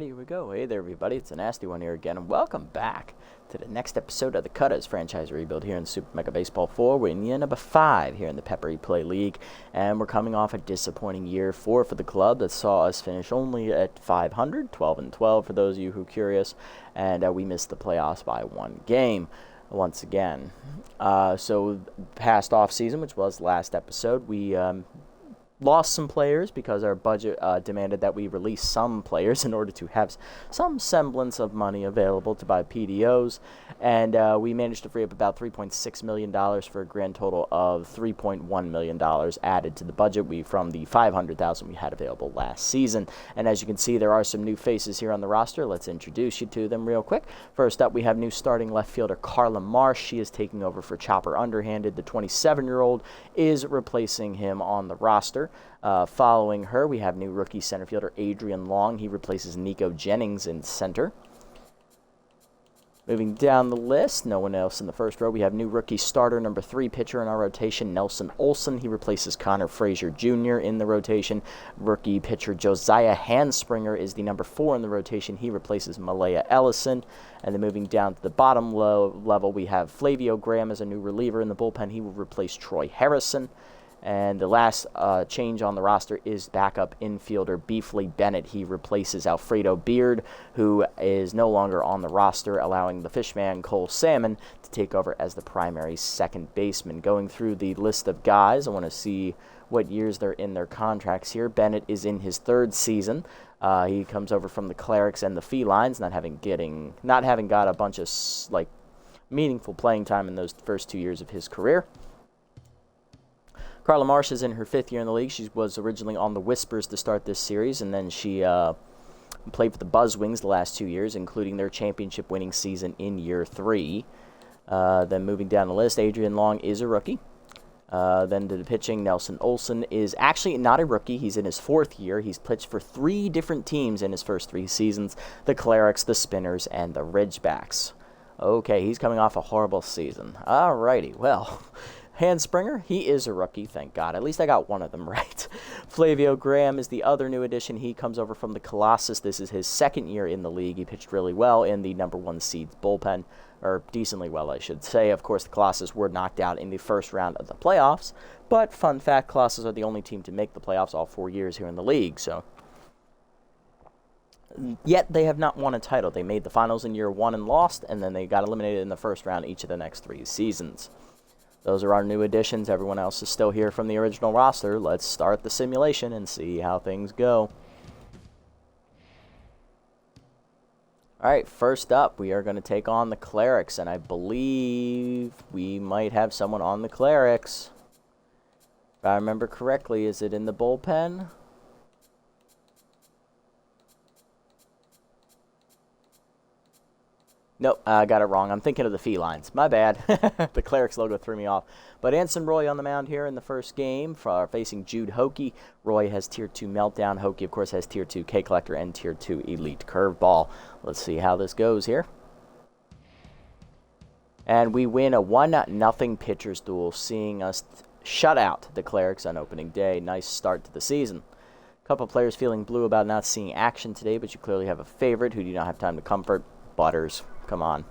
Alrighty, here we go. Hey there, everybody. It's a nasty one here again, and welcome back to the next episode of the Cutters franchise rebuild here in Super Mega Baseball 4. We're in year number 5 here in the Peppery Play League, and we're coming off a disappointing year 4 for the club that saw us finish only at 500, 12-12 for those of you who are curious, and we missed the playoffs by 1 game once again. So past off season, which was last episode, we lost some players because our budget demanded that we release some players in order to have some semblance of money available to buy PDOs, and we managed to free up about $3.6 million for a grand total of $3.1 million added to the budget from the $500,000 we had available last season. And as you can see, there are some new faces here on the roster. Let's introduce you to them real quick. First up, we have new starting left fielder Carla Marsh. She is taking over for Chopper Underhanded. The 27-year-old is replacing him on the roster. Following her, we have new rookie center fielder Adrian Long. He replaces Nico Jennings in center. Moving down the list, no one else in the first row. We have new rookie starter number 3 pitcher in our rotation, Nelson Olson. He replaces Connor Frazier Jr. in the rotation. Rookie pitcher Josiah Handspringer is the number 4 in the rotation. He replaces Malaya Ellison. And then moving down to the bottom level, we have Flavio Graham as a new reliever in the bullpen. He will replace Troy Harrison. And the last change on the roster is backup infielder Beefley Bennett. He replaces Alfredo Beard, who is no longer on the roster, allowing the fishman Cole Salmon to take over as the primary second baseman. Going through the list of guys, I want to see what years they're in their contracts here. Bennett is in his 3rd season. He comes over from the Clerics and the Felines, not having got a bunch of meaningful playing time in those first 2 years of his career. Carla Marsh is in her 5th year in the league. She was originally on the Whispers to start this series, and then she played for the Buzzwings the last 2 years, including their championship-winning season in year 3. Then moving down the list, Adrian Long is a rookie. Then to the pitching, Nelson Olson is actually not a rookie. He's in his 4th year. He's pitched for 3 different teams in his first 3 seasons, the Clerics, the Spinners, and the Ridgebacks. Okay, he's coming off a horrible season. Alrighty, well... Handspringer, he is a rookie, thank God. At least I got one of them right. Flavio Graham is the other new addition. He comes over from the Colossus. This is his 2nd year in the league. He pitched really well in the number 1 seed bullpen, or decently well, I should say. Of course, the Colossus were knocked out in the first round of the playoffs, but fun fact, Colossus are the only team to make the playoffs all 4 years here in the league, so... Yet they have not won a title. They made the finals in year 1 and lost, and then they got eliminated in the first round each of the next 3 seasons. Those are our new additions. Everyone else is still here from the original roster. Let's start the simulation and see how things go. Alright, first up, we are going to take on the Clerics, and I believe we might have someone on the Clerics. If I remember correctly, is it in the bullpen? Nope, I got it wrong. I'm thinking of the Felines. My bad. The Clerics logo threw me off. But Anson Roy on the mound here in the first game facing Jude Hokey. Roy has Tier 2 Meltdown. Hokey, of course, has Tier 2 K Collector and Tier 2 Elite Curveball. Let's see how this goes here. And we win a 1-0 pitcher's duel, seeing us shut out the Clerics on opening day. Nice start to the season. A couple of players feeling blue about not seeing action today, but you clearly have a favorite who do not have time to comfort. Butters. Come on.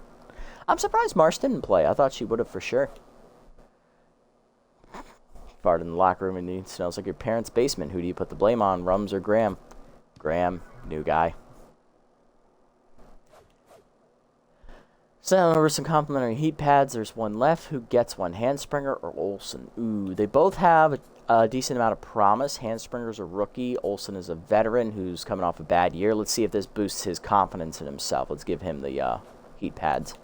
I'm surprised Marsh didn't play. I thought she would have for sure. Fart in the locker room and it smells like your parents' basement. Who do you put the blame on, Rums or Graham? Graham, new guy. Send over some complimentary heat pads. There's one left. Who gets one? Handspringer or Olson? Ooh, they both have a decent amount of promise. Handspringer's a rookie. Olson is a veteran who's coming off a bad year. Let's see if this boosts his confidence in himself. Let's give him the heat pads.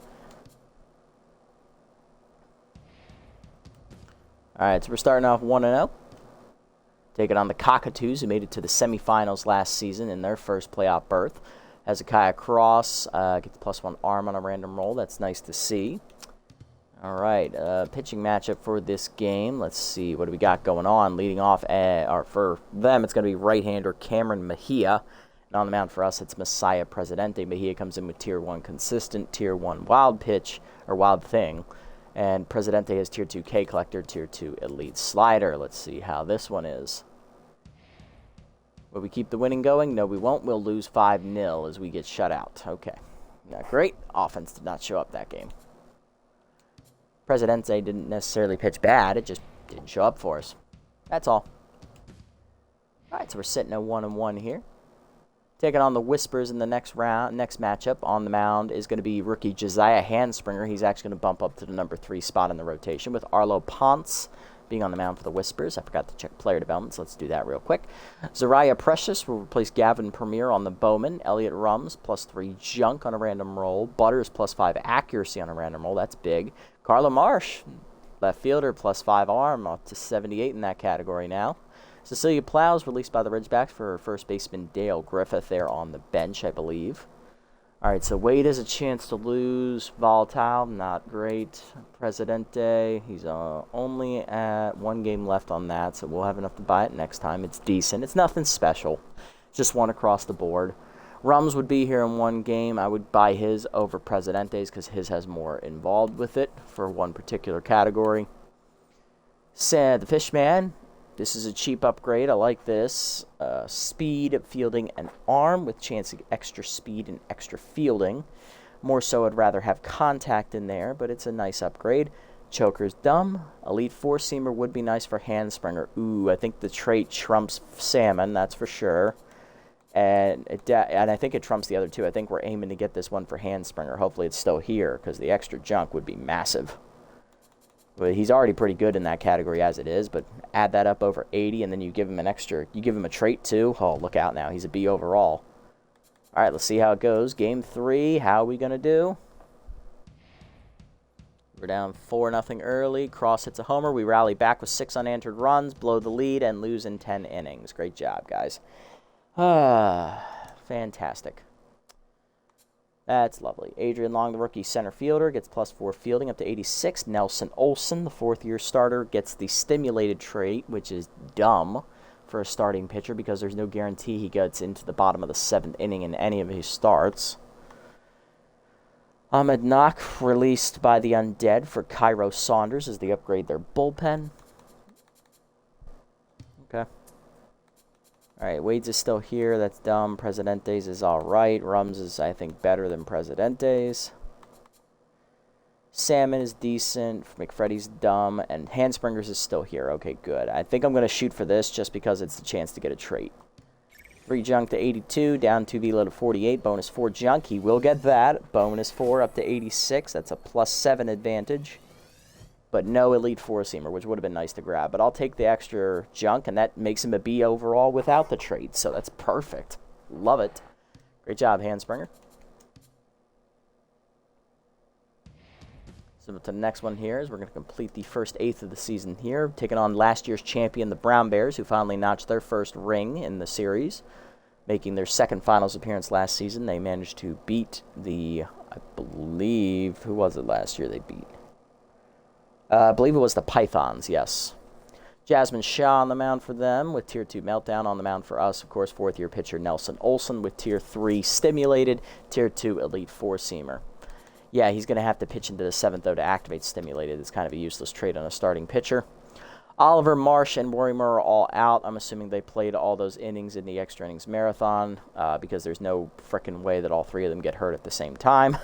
Alright, so we're starting off 1-0. Taking on the Cockatoos, who made it to the semifinals last season in their first playoff berth. Hezekiah Cross gets +1 arm on a random roll. That's nice to see. Alright, pitching matchup for this game. Let's see, what do we got going on? Leading off, for them, it's going to be right-hander Cameron Mejia. And on the mound for us, it's Messiah Presidente. Mejia comes in with Tier 1 consistent, Tier 1 wild pitch, or wild thing. And Presidente has Tier 2 K Collector, Tier 2 Elite Slider. Let's see how this one is. Will we keep the winning going? No, we won't. We'll lose 5-0 as we get shut out. Okay. Not great. Offense did not show up that game. Presidente didn't necessarily pitch bad. It just didn't show up for us. That's all. All right, so we're sitting at 1-1 here. Taking on the Whispers in the next matchup on the mound is going to be rookie Josiah Handspringer. He's actually going to bump up to the number 3 spot in the rotation with Arlo Ponce being on the mound for the Whispers. I forgot to check player developments. Let's do that real quick. Zariah Precious will replace Gavin Premier on the Bowman. Elliot Rums, +3 junk on a random roll. Butters, +5 accuracy on a random roll. That's big. Carla Marsh, left fielder, +5 arm, up to 78 in that category now. Cecilia Plows, released by the Ridgebacks for first baseman Dale Griffith there on the bench, I believe. All right, so Wade has a chance to lose. Volatile, not great. Presidente, he's only at 1 game left on that, so we'll have enough to buy it next time. It's decent. It's nothing special. Just one across the board. Rums would be here in 1 game. I would buy his over Presidente's because his has more involved with it for one particular category. The Fishman. This is a cheap upgrade. I like this. Speed, fielding, and arm with chance of extra speed and extra fielding. More so, I'd rather have contact in there, but it's a nice upgrade. Choker's dumb. Elite 4-seamer would be nice for Handspringer. Ooh, I think the trait trumps Salmon, that's for sure. And I think it trumps the other 2. I think we're aiming to get this one for Handspringer. Hopefully it's still here, because the extra junk would be massive. But he's already pretty good in that category as it is, but add that up over 80, and then you give him an extra, you give him a trait too. Oh, look out now. He's a B overall. All right, let's see how it goes. Game 3, how are we going to do? We're down 4-0 early. Cross hits a homer. We rally back with 6 unanswered runs, blow the lead, and lose in 10 innings. Great job, guys. Fantastic. That's lovely. Adrian Long, the rookie center fielder, gets +4 fielding up to 86. Nelson Olson, the 4th-year starter, gets the stimulated trait, which is dumb for a starting pitcher because there's no guarantee he gets into the bottom of the 7th inning in any of his starts. Ahmed Nak, released by the Undead for Cairo Saunders as they upgrade their bullpen. Okay. All right, Wade's is still here. That's dumb. Presidente's is all right. Rums is, I think, better than Presidente's. Salmon is decent. McFreddy's dumb. And Handspringer's is still here. Okay, good. I think I'm going to shoot for this just because it's the chance to get a trait. 3 junk to 82. Down 2 velo to 48. Bonus 4 junk. He will get that. Bonus 4 up to 86. That's a +7 advantage. But no Elite 4-seamer, which would have been nice to grab. But I'll take the extra junk, and that makes him a B overall without the trait. So that's perfect. Love it. Great job, Handspringer. So to the next one here is we're going to complete the first 1/8 of the season here, taking on last year's champion, the Brown Bears, who finally notched their first ring in the series, making their 2nd finals appearance last season. They managed to beat the, I believe, who was it last year they beat? I believe it was the Pythons, yes. Jasmine Shaw on the mound for them with Tier 2 Meltdown. On the mound for us, of course, 4th-year pitcher Nelson Olson with Tier 3 Stimulated, Tier 2 Elite 4-seamer. Yeah, he's going to have to pitch into the 7th, though, to activate Stimulated. It's kind of a useless trait on a starting pitcher. Oliver, Marsh, and Worrimer are all out. I'm assuming they played all those innings in the extra innings marathon because there's no frickin' way that all 3 of them get hurt at the same time.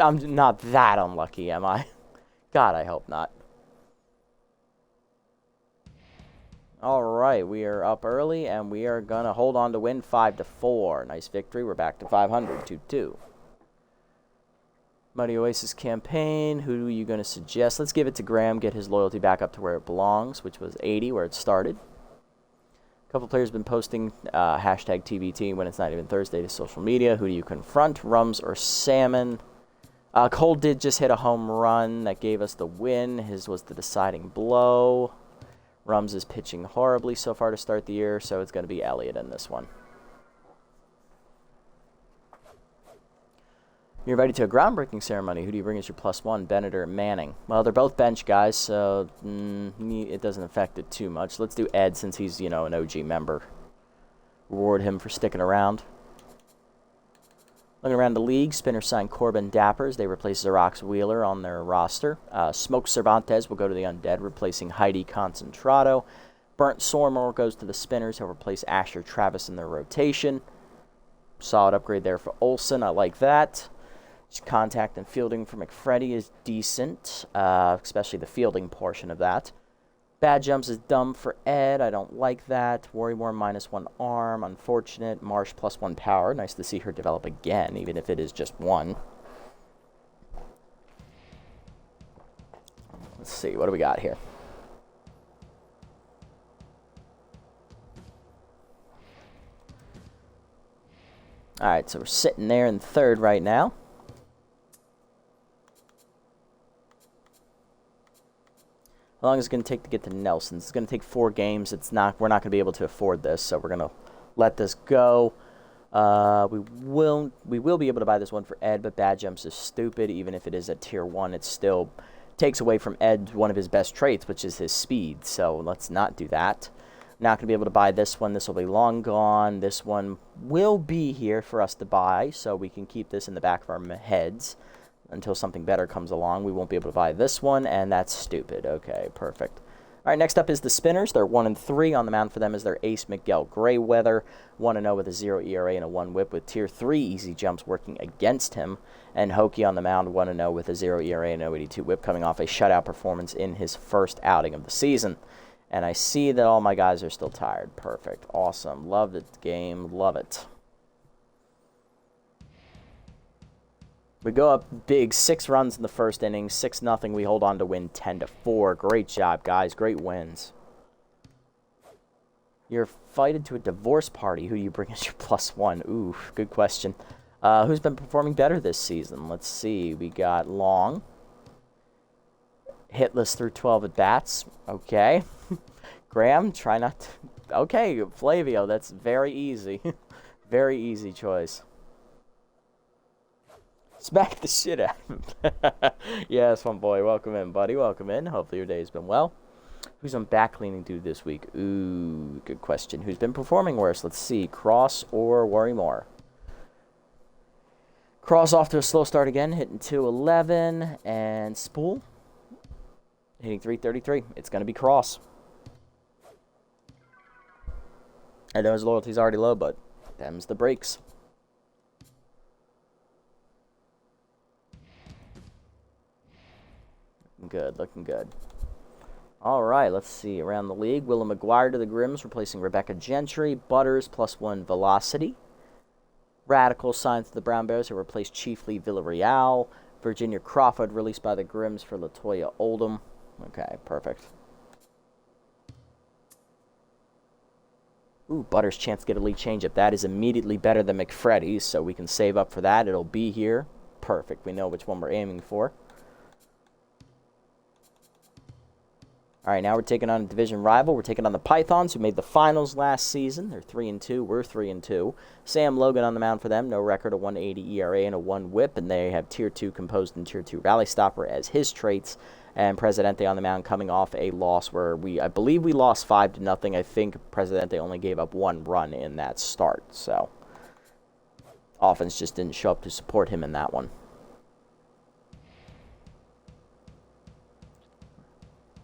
I'm not that unlucky, am I? God, I hope not. All right, we are up early, and we are going to hold on to win 5-4. Nice victory. We're back to 500, 2-2. Muddy Oasis campaign. Who are you going to suggest? Let's give it to Graham, get his loyalty back up to where it belongs, which was 80, where it started. A couple players have been posting hashtag TBT when it's not even Thursday to social media. Who do you confront, Rums or Salmon? Cole did just hit a home run that gave us the win. His was the deciding blow. Rums is pitching horribly so far to start the year, so it's going to be Elliott in this one. You're invited to a groundbreaking ceremony. Who do you bring as your +1, Bennett or Manning? Well, they're both bench guys, so it doesn't affect it too much. Let's do Ed since he's, an OG member. Reward him for sticking around. Looking around the league, Spinner signed Corbin Dappers. They replace Xerox Wheeler on their roster. Smoke Cervantes will go to the Undead, replacing Heidi Concentrado. Burnt Sormor goes to the Spinners. He'll replace Asher Travis in their rotation. Solid upgrade there for Olsen. I like that. Contact and fielding for McFreddy is decent, especially the fielding portion of that. Bad Jumps is dumb for Ed. I don't like that. Worrymore -1 arm. Unfortunate. Marsh +1 power. Nice to see her develop again, even if it is just one. Let's see. What do we got here? All right, so we're sitting there in third right now. How long is it going to take to get to Nelson's? It's going to take 4 games. We're not going to be able to afford this, so we're going to let this go. We will be able to buy this one for Ed, but Bad Jumps is stupid. Even if it is at tier 1, it still takes away from Ed one of his best traits, which is his speed. So let's not do that. Not going to be able to buy this one. This will be long gone. This one will be here for us to buy, so we can keep this in the back of our heads until something better comes along. We won't be able to buy this one, and that's stupid. Okay, perfect. All right, next up is the Spinners. They're 1-3. On the mound for them is their ace, Miguel Grayweather, 1-0 with a 0 ERA and a 1 whip with tier 3 easy jumps working against him. And Hokie on the mound, 1-0 with a 0 ERA and 0.82 whip, coming off a shutout performance in his first outing of the season. And I see that all my guys are still tired. Perfect. Awesome. Love the game. Love it. We go up big, 6 runs in the first inning, 6-0. We hold on to win 10-4. Great job, guys. Great wins. You're invited to a divorce party. Who do you bring as your +1? Ooh, good question. Who's been performing better this season? Let's see. We got Long. Hitless through 12 at-bats. Okay. Graham, try not to... Okay, Flavio, that's very easy. Very easy choice. Smack the shit out of him. Yes, one boy. Welcome in, buddy. Welcome in. Hopefully your day's been well. Who's on back cleaning duty this week? Ooh, good question. Who's been performing worse? Let's see. Cross or Worrymore? Cross off to a slow start again, hitting 211. And Spool hitting 333. It's going to be Cross. I know his loyalty's already low, but them's the breaks. Good, looking good. All right, let's see. Around the league, Willa McGuire to the Grims, replacing Rebecca Gentry. Butters, +1 velocity. Radical signed to the Brown Bears, who replaced Chiefly Villarreal. Virginia Crawford, released by the Grims for Latoya Oldham. Okay, perfect. Ooh, Butters' chance to get a lead changeup. That is immediately better than McFreddy's, so we can save up for that. It'll be here. Perfect. We know which one we're aiming for. All right, now we're taking on a division rival. We're taking on the Pythons, who made the finals last season. They're 3-2. We're 3-2. Sam Logan on the mound for them. No record, a 1.80 ERA and a 1 whip, and they have Tier 2 composed in Tier 2 Rally Stopper as his traits. And Presidente on the mound coming off a loss where I believe we lost 5-0. I think Presidente only gave up 1 run in that start. So offense just didn't show up to support him in that one.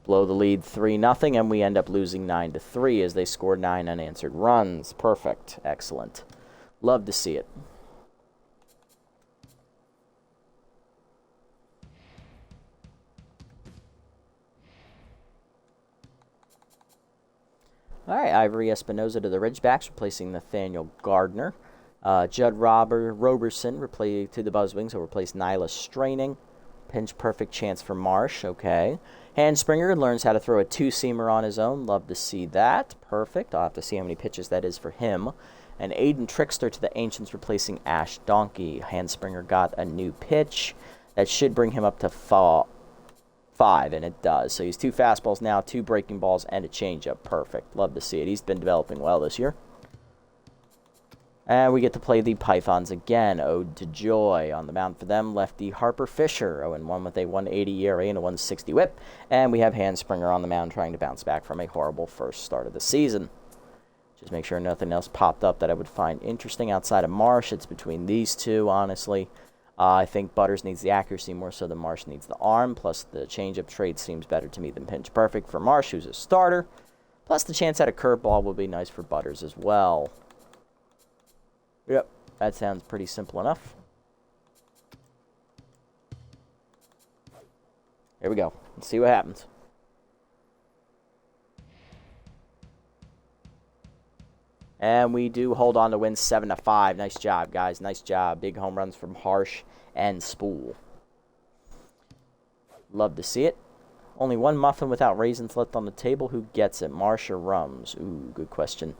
Blow the lead 3-0, and we end up losing 9-3 as they score 9 unanswered runs. Perfect. Excellent. Love to see it. All right, Ivory Espinoza to the Ridgebacks, replacing Nathaniel Gardner. Judd Roberson to the Buzzwings, who replaced Nyla Straining. Pinch perfect chance for Marsh. Okay. Handspringer learns how to throw a 2-seamer on his own. Love to see that. Perfect. I'll have to see how many pitches that is for him. And Aiden Trickster to the Ancients, replacing Ash Donkey. Handspringer got a new pitch. That should bring him up to 5, and it does. So he's 2 fastballs now, 2 breaking balls, and a changeup. Perfect. Love to see it. He's been developing well this year. And we get to play the Pythons again. Ode to Joy. On the mound for them, lefty Harper Fisher. 0-1 with a 1.80 ERA and a 1.60 whip. And we have Handspringer on the mound trying to bounce back from a horrible first start of the season. Just make sure nothing else popped up that I would find interesting outside of Marsh. It's between these two, honestly. I think Butters needs the accuracy more so than Marsh needs the arm. Plus, the changeup trade seems better to me than Pinch Perfect for Marsh, who's a starter. Plus, the chance at a curveball would be nice for Butters as well. Yep, that sounds pretty simple enough. Here we go. Let's see what happens. And we do hold on to win 7-5. Nice job, guys. Nice job. Big home runs from Harsh and Spool. Love to see it. Only one muffin without raisins left on the table. Who gets it? Marsh or Rums? Ooh, good question.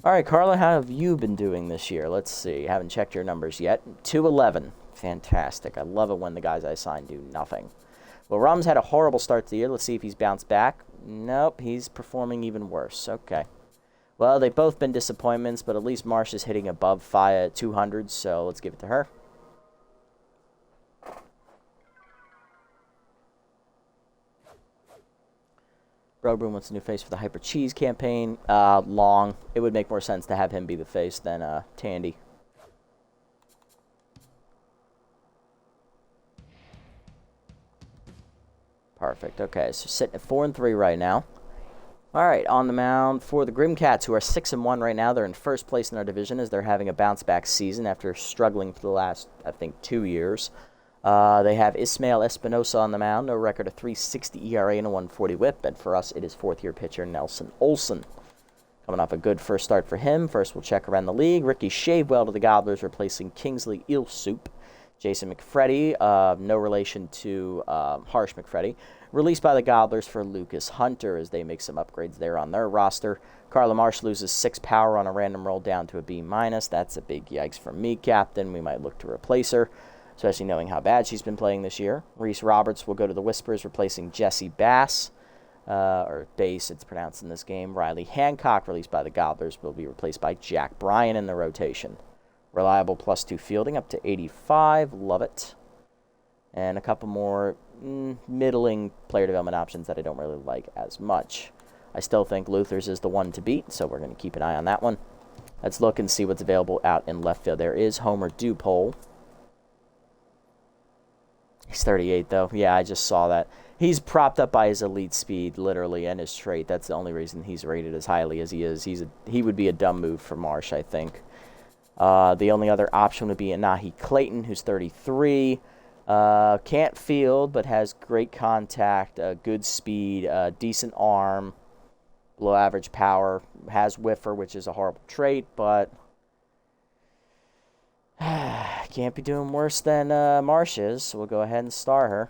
All right, Carla, how have you been doing this year? Let's see. Haven't checked your numbers yet. 211. Fantastic. I love it when the guys I assign do nothing. Well, Rums had a horrible start to the year. Let's see if he's bounced back. Nope, he's performing even worse. Okay. Well, they've both been disappointments, but at least Marsh is hitting above 200, so let's give it to her. Brogbroom wants a new face for the Hyper Cheese campaign. Long. It would make more sense to have him be the face than Tandy. Perfect. Okay, so sitting at 4-3 right now. All right, on the mound for the Grim Cats, who are 6-1 right now. They're in first place in our division as they're having a bounce-back season after struggling for the last, I think, 2 years. They have Ismael Espinosa on the mound, a record of 3.60 ERA and a 1.40 WHIP. And for us, it is fourth-year pitcher Nelson Olson. Coming off a good first start for him. First, we'll check around the league. Ricky Shavewell to the Gobblers, replacing Kingsley Eelsoop. Jason McFreddy, no relation to Harsh McFreddy, released by the Gobblers for Lucas Hunter as they make some upgrades there on their roster. Carla Marsh loses 6 power on a random roll down to a B-. That's a big yikes from me, Captain. We might look to replace her, especially knowing how bad she's been playing this year. Reese Roberts will go to the Whispers, replacing Jesse Bass, or Bass, it's pronounced in this game. Riley Hancock, released by the Gobblers, will be replaced by Jack Bryan in the rotation. Reliable +2 fielding up to 85. Love it. And a couple more middling player development options that I don't really like as much. I still think Luther's is the one to beat, so we're going to keep an eye on that one. Let's look and see what's available out in left field. There is Homer Dupole. He's 38, though. Yeah, I just saw that. He's propped up by his elite speed, literally, and his trait. That's the only reason he's rated as highly as he is. He would be a dumb move for Marsh, I think. The only other option would be Anahi Clayton, who's 33. Can't field, but has great contact, good speed, decent arm, below average power. Has whiffer, which is a horrible trait, but can't be doing worse than Marsh is, so we'll go ahead and star her.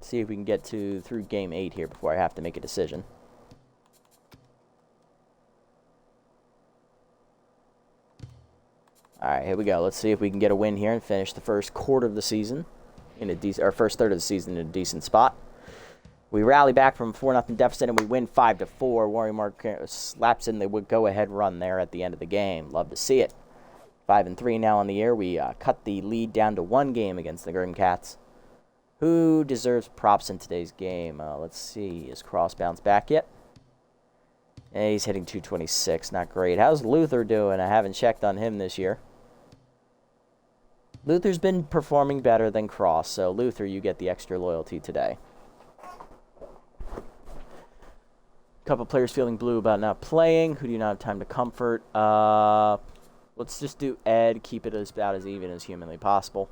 See if we can get through game 8 here before I have to make a decision. All right, here we go. Let's see if we can get a win here and finish the first quarter of the season in or first third of the season in a decent spot. We rally back from a 4-0 deficit and we win 5-4. Warrior Mark slaps in the go-ahead run there at the end of the game. Love to see it. 5-3 now on the year. We cut the lead down to 1 game against the Grim Cats. Who deserves props in today's game? Let's see. Is Cross bounced back yet? Yeah, he's hitting 226. Not great. How's Luther doing? I haven't checked on him this year. Luther's been performing better than Cross, so Luther, you get the extra loyalty today. A couple players feeling blue about not playing. Who do you not have time to comfort? Let's just do Ed. Keep it about as even as humanly possible.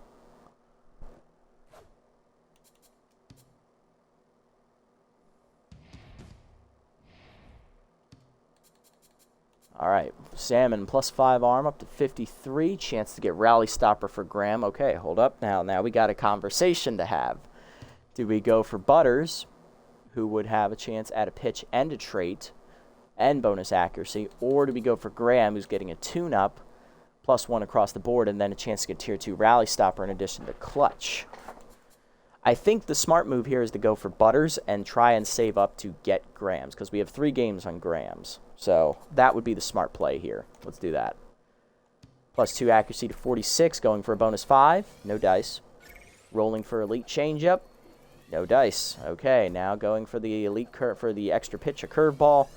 All right, Salmon +5 arm up to 53. Chance to get rally stopper for Graham. Okay, hold up now. Now we got a conversation to have. Do we go for Butters, who would have a chance at a pitch and a trait and bonus accuracy, or do we go for Graham, who's getting a tune-up, +1 across the board, and then a chance to get Tier 2 rally stopper in addition to clutch? I think the smart move here is to go for Butters and try and save up to get Grams, because we have 3 games on Grams. So that would be the smart play here. Let's do that. +2 accuracy to 46, going for a bonus 5. No dice. Rolling for elite changeup. No dice. Okay, now going for the elite for the extra pitch, a curveball.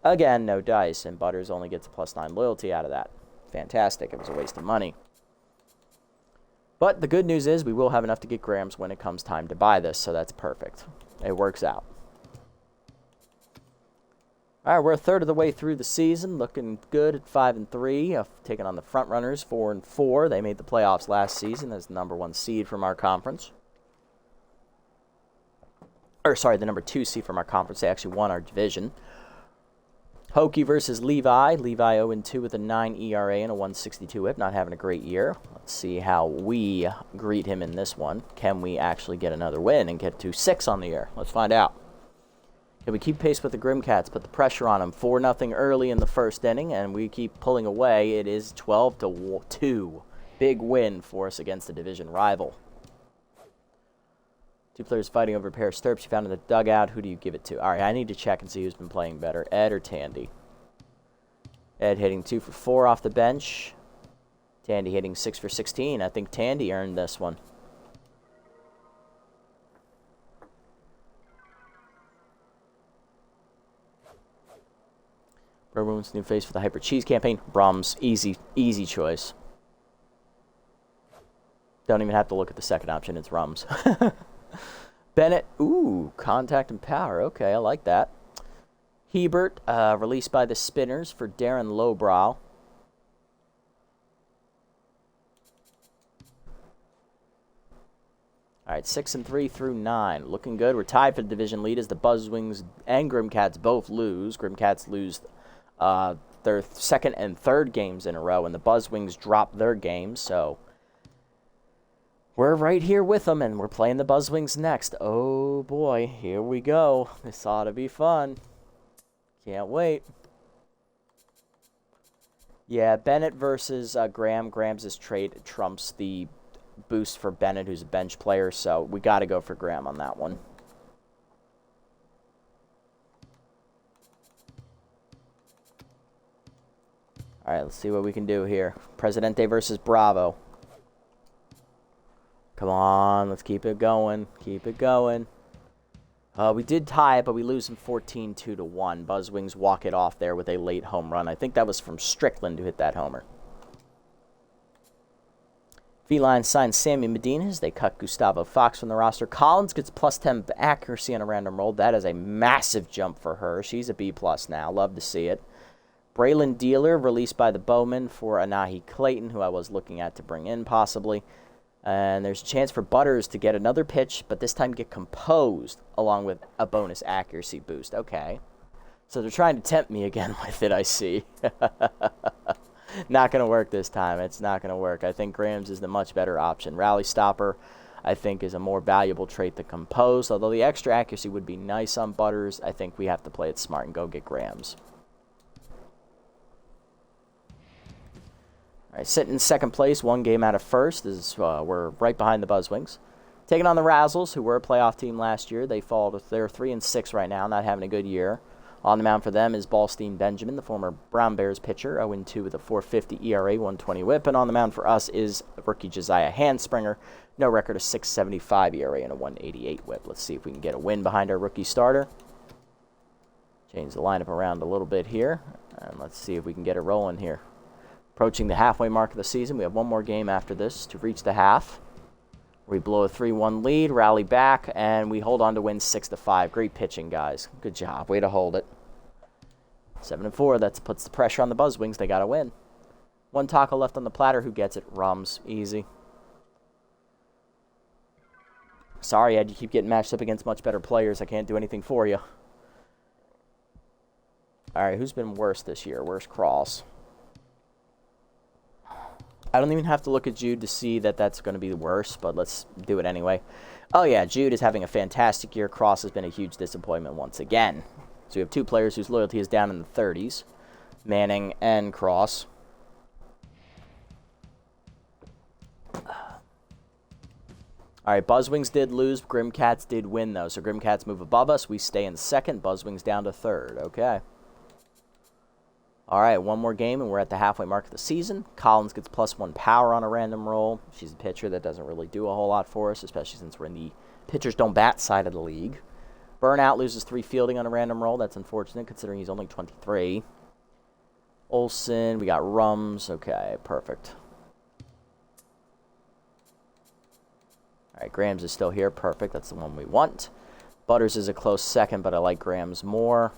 Again, no dice, and Butters only gets a +9 loyalty out of that. Fantastic. It was a waste of money. But the good news is we will have enough to get Grams when it comes time to buy this, so that's perfect. It works out. All right, we're a third of the way through the season, looking good at 5-3. Taking on the front runners, 4-4. They made the playoffs last season as the #1 seed from our conference. Or sorry, the #2 seed from our conference. They actually won our division. Hokie versus Levi. Levi 0-2 with a 9 ERA and a 162 whip. Not having a great year. Let's see how we greet him in this one. Can we actually get another win and get to 6 on the year? Let's find out. Can we keep pace with the Grimcats, put the pressure on them? 4-0 early in the first inning, and we keep pulling away. It is 12-2. Big win for us against the division rival. 2 players fighting over a pair of stirrups you found in the dugout. Who do you give it to? All right, I need to check and see who's been playing better, Ed or Tandy. Ed hitting 2 for 4 off the bench. Tandy hitting 6 for 16. I think Tandy earned this one. Everyone's new face for the Hyper Cheese campaign. Brums, easy choice. Don't even have to look at the second option. It's Rums. Bennett, ooh, contact and power. Okay, I like that. Hebert, released by the Spinners for Darren Lowbrow. All right, 6-3 through 9. Looking good. We're tied for the division lead as the Buzzwings and Grimcats both lose. Grimcats lose their second and third games in a row, and the Buzzwings drop their games, so we're right here with them, and we're playing the Buzzwings next. Oh, boy, here we go. This ought to be fun. Can't wait. Yeah, Bennett versus Graham. Graham's trade trumps the boost for Bennett, who's a bench player, so we got to go for Graham on that one. All right, let's see what we can do here. Presidente versus Bravo. Come on, let's keep it going. Keep it going. We did tie it, but we lose them 14-2-1. Buzzwings walk it off there with a late home run. I think that was from Strickland who hit that homer. Feline signs Sammy Medina as they cut Gustavo Fox from the roster. Collins gets +10 accuracy on a random roll. That is a massive jump for her. She's a B+ now. Love to see it. Braylon Dealer released by the Bowman for Anahi Clayton, who I was looking at to bring in possibly. And there's a chance for Butters to get another pitch, but this time get composed along with a bonus accuracy boost. Okay. So they're trying to tempt me again with it, I see. Not going to work this time. It's not going to work. I think Graham's is the much better option. Rally Stopper, I think, is a more valuable trait than composed. Although the extra accuracy would be nice on Butters, I think we have to play it smart and go get Graham's. All right, sitting in second place, 1 game out of first. We're right behind the Buzzwings. Taking on the Razzles, who were a playoff team last year. They're 3-6 right now, not having a good year. On the mound for them is Ballstein Benjamin, the former Brown Bears pitcher, 0-2 with a 4.50 ERA, 120 whip. And on the mound for us is rookie Josiah Handspringer, no record of 6.75 ERA and a 188 whip. Let's see if we can get a win behind our rookie starter. Change the lineup around a little bit here, and let's see if we can get it rolling here. Approaching the halfway mark of the season. We have 1 more game after this to reach the half. We blow a 3-1 lead, rally back, and we hold on to win 6-5. Great pitching, guys. Good job. Way to hold it. 7-4. That puts the pressure on the Buzzwings. They got to win. 1 taco left on the platter. Who gets it? Rums. Easy. Sorry, Ed. You keep getting matched up against much better players. I can't do anything for you. All right, who's been worse this year? Where's Cross? I don't even have to look at Jude to see that that's going to be the worst, but let's do it anyway. Oh, yeah, Jude is having a fantastic year. Cross has been a huge disappointment once again. So we have 2 players whose loyalty is down in the 30s, Manning and Cross. All right, Buzzwings did lose. Grimcats did win, though. So Grimcats move above us. We stay in second. Buzzwings down to third. Okay. All right, 1 more game, and we're at the halfway mark of the season. Collins gets +1 power on a random roll. She's a pitcher that doesn't really do a whole lot for us, especially since we're in the pitchers don't bat side of the league. Burnout loses 3 fielding on a random roll. That's unfortunate, considering he's only 23. Olsen, we got Rums. Okay, perfect. All right, Grams is still here. Perfect. That's the one we want. Butters is a close second, but I like Grams more.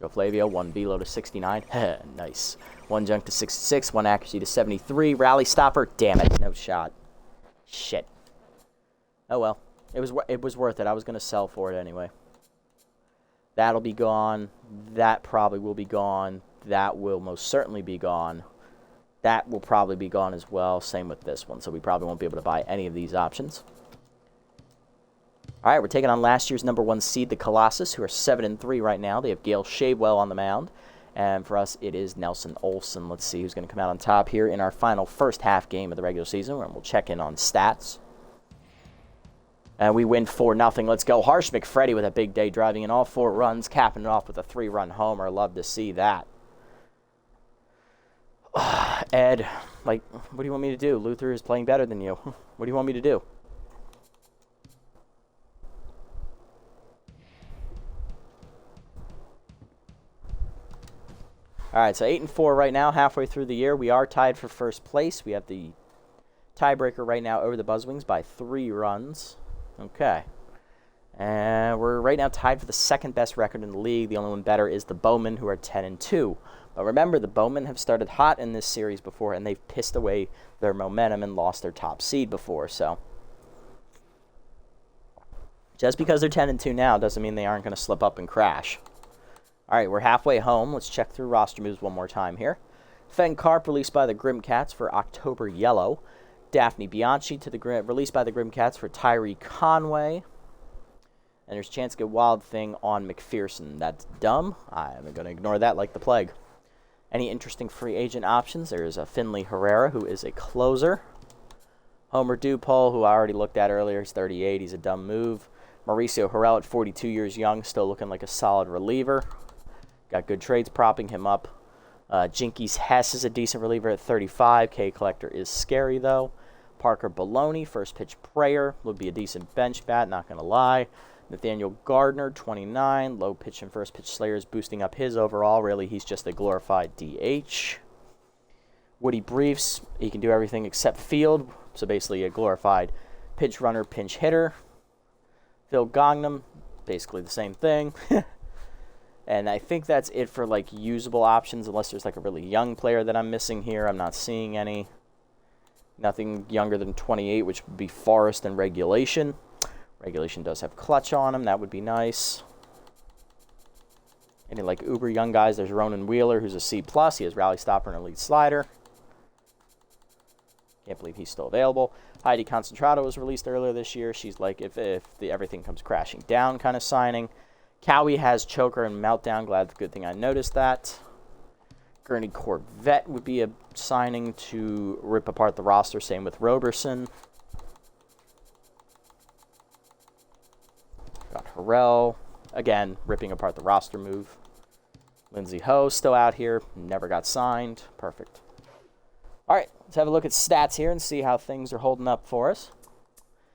Joe Flavio, 1 velo to 69. Nice. 1 junk to 66, 1 accuracy to 73. Rally stopper. Damn it, no shot. Shit. Oh well. It was worth it. I was going to sell for it anyway. That'll be gone. That probably will be gone. That will most certainly be gone. That will probably be gone as well. Same with this one. So we probably won't be able to buy any of these options. All right, we're taking on last year's #1 seed, the Colossus, who are 7-3 right now. They have Gail Shavewell on the mound. And for us, it is Nelson Olson. Let's see who's going to come out on top here in our final first half game of the regular season. And we'll check in on stats. And we win 4-0. Let's go. Harsh McFreddy with a big day, driving in all 4 runs, capping it off with a 3-run homer. Love to see that. Ed, like, what do you want me to do? Luther is playing better than you. What do you want me to do? All right, so 8-4 right now, halfway through the year. We are tied for first place. We have the tiebreaker right now over the Buzzwings by 3 runs. Okay. And we're right now tied for the second best record in the league. The only one better is the Bowmen, who are 10-2. But remember, the Bowmen have started hot in this series before, and they've pissed away their momentum and lost their top seed before. So just because they're 10-2 now doesn't mean they aren't going to slip up and crash. All right, we're halfway home. Let's check through roster moves one more time here. Fen Karp released by the Grim Cats for October Yellow. Daphne Bianchi to the released by the Grim Cats for Tyree Conway. And there's a chance to get Wild Thing on McPherson. That's dumb. I'm going to ignore that like the plague. Any interesting free agent options? There's a Finley Herrera, who is a closer. Homer Dupol, who I already looked at earlier. He's 38. He's a dumb move. Mauricio Harrell at 42 years young, still looking like a solid reliever. Got good trades propping him up. Jinkies Hess is a decent reliever at 35. K Collector is scary, though. Parker Baloney, first pitch prayer, would be a decent bench bat, not going to lie. Nathaniel Gardner, 29. Low pitch and first pitch Slayers boosting up his overall. Really, he's just a glorified DH. Woody Briefs, he can do everything except field, so basically a glorified pinch runner, pinch hitter. Phil Gongnam, basically the same thing. And I think that's it for, like, usable options, unless there's, like, a really young player that I'm missing here. I'm not seeing any. Nothing younger than 28, which would be Forrest and Regulation. Regulation does have clutch on him. That would be nice. Any, like, uber young guys, there's Ronan Wheeler, who's a C+. He has Rally Stopper and a lead slider. Can't believe he's still available. Heidi Concentrado was released earlier this year. She's, like, if everything comes crashing down kind of signing. Cowie has Choker and Meltdown. Good thing I noticed that. Gurney Corvette would be a signing to rip apart the roster. Same with Roberson. Got Harrell. Again, ripping apart the roster move. Lindsey Ho still out here. Never got signed. Perfect. All right, let's have a look at stats here and see how things are holding up for us.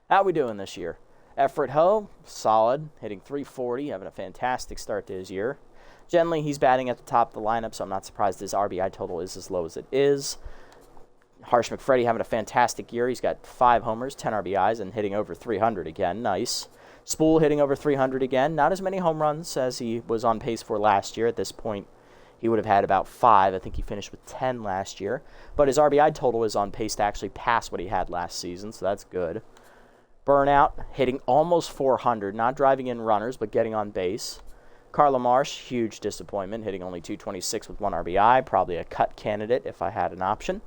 How are we doing this year? Everett Ho, solid, hitting .340, having a fantastic start to his year. Generally, he's batting at the top of the lineup, so I'm not surprised his RBI total is as low as it is. Harsh McFreddy having a fantastic year. He's got 5 homers, 10 RBIs, and hitting over 300 again. Nice. Spool hitting over 300 again. Not as many home runs as he was on pace for last year. At this point, he would have had about 5. I think he finished with 10 last year. But his RBI total is on pace to actually pass what he had last season, so that's good. Burnout, hitting almost 400, not driving in runners, but getting on base. Carla Marsh, huge disappointment, hitting only .226 with 1 RBI, probably a cut candidate if I had an option.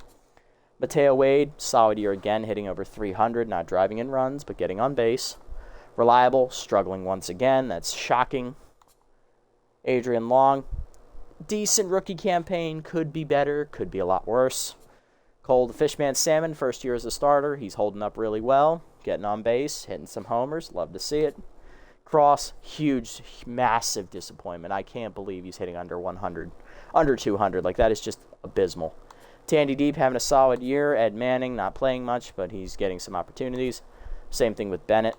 Mateo Wade, solid year again, hitting over 300, not driving in runs, but getting on base. Reliable, struggling once again, that's shocking. Adrian Long, decent rookie campaign, could be better, could be a lot worse. Cole the Fishman Salmon, first year as a starter, he's holding up really well. Getting on base, hitting some homers. Love to see it. Cross, huge, massive disappointment. I can't believe he's hitting under 100, under 200. Like, that is just abysmal. Tandy Deep having a solid year. Ed Manning not playing much, but he's getting some opportunities. Same thing with Bennett.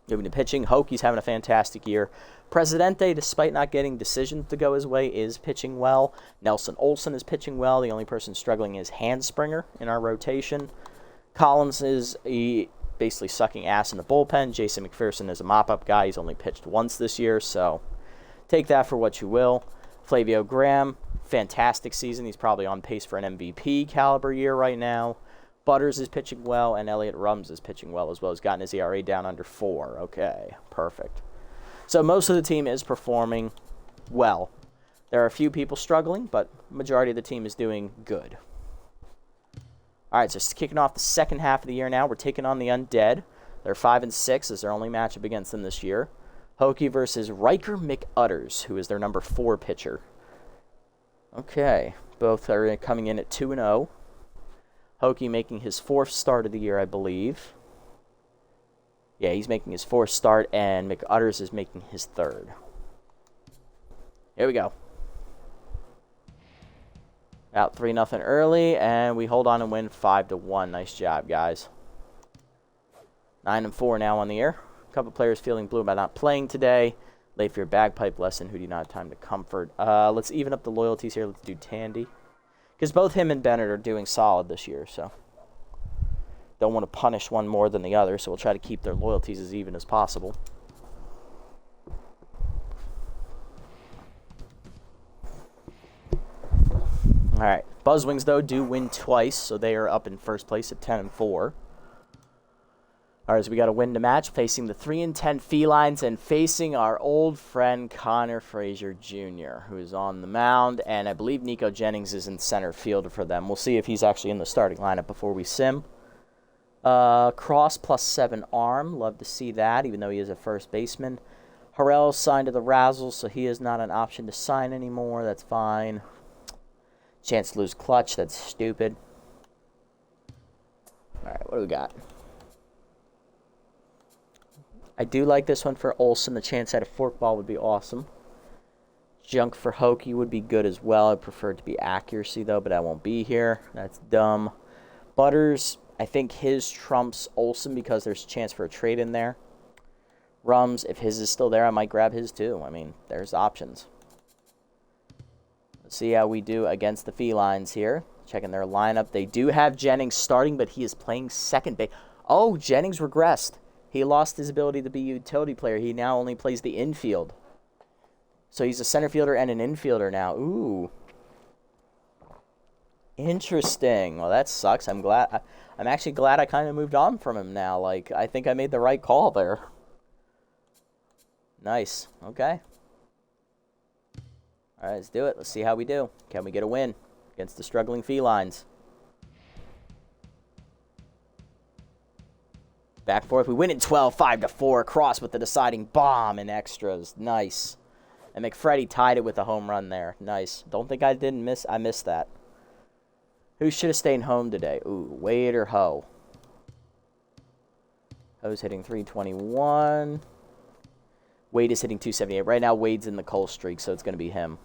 Moving to pitching, Hokie's having a fantastic year. Presidente, despite not getting decisions to go his way, is pitching well. Nelson Olson is pitching well. The only person struggling is Handspringer in our rotation. Collins is basically sucking ass in the bullpen. Jason McPherson is a mop-up guy. He's only pitched once this year, so take that for what you will. Flavio Graham, fantastic season. He's probably on pace for an MVP caliber year right now. Butters is pitching well, and Elliott Rums is pitching well as well. He's gotten his ERA down under 4. Okay, perfect. So most of the team is performing well. There are a few people struggling, but majority of the team is doing good. All right, so kicking off the second half of the year now. We're taking on the Undead. They're 5-6 as their only matchup against them this year. Hokie versus Riker McUtters, who is their number 4 pitcher. Okay, both are coming in at 2-0. Hokie making his 4th start of the year, I believe. Yeah, he's making his 4th start, and McUtters is making his 3rd. Here we go. Out 3-0 early, and we hold on and win 5-1. Nice job, guys. 9-4 now on the air. A couple players feeling blue about not playing today. Late for your bagpipe lesson. Who do you not have time to comfort? Let's even up the loyalties here. Let's do Tandy. Because both him and Bennett are doing solid this year, so don't want to punish one more than the other, so we'll try to keep their loyalties as even as possible. All right, Buzzwings, though, do win twice, so they are up in first place at 10-4. All right, so we got a win to match, facing the 3-10 Felines and facing our old friend Connor Frazier Jr., who is on the mound, and I believe Nico Jennings is in center field for them. We'll see if he's actually in the starting lineup before we sim. Cross +7 arm, love to see that, even though he is a first baseman. Harrell signed to the Razzles, so he is not an option to sign anymore. That's fine. Chance to lose clutch, that's stupid. All right, what do we got? I do like this one for Olsen. The chance at a forkball would be awesome. Junk for Hokie would be good as well. I prefer it to be accuracy, though, but I won't be here. That's dumb. Butters, I think his trumps Olsen because there's a chance for a trade in there. Rums, if his is still there, I might grab his too. I mean, there's options. Let's see how we do against the Felines here. Checking their lineup. They do have Jennings starting, but he is playing second base. Oh, Jennings regressed. He lost his ability to be a utility player. He now only plays the infield. So he's a center fielder and an infielder now. Ooh. Interesting. Well, that sucks. I'm actually glad I kind of moved on from him now. Like, I think I made the right call there. Nice. Okay. All right, let's do it. Let's see how we do. Can we get a win against the struggling Felines? Back and forth. We win in 12, 5-4. Cross with the deciding bomb in extras. Nice. And McFreddy tied it with a home run there. Nice. Don't think I missed that. Who should have stayed home today? Ooh, Wade or Ho? Ho's hitting 321. Wade is hitting 278. Right now, Wade's in the cold streak, so it's going to be him.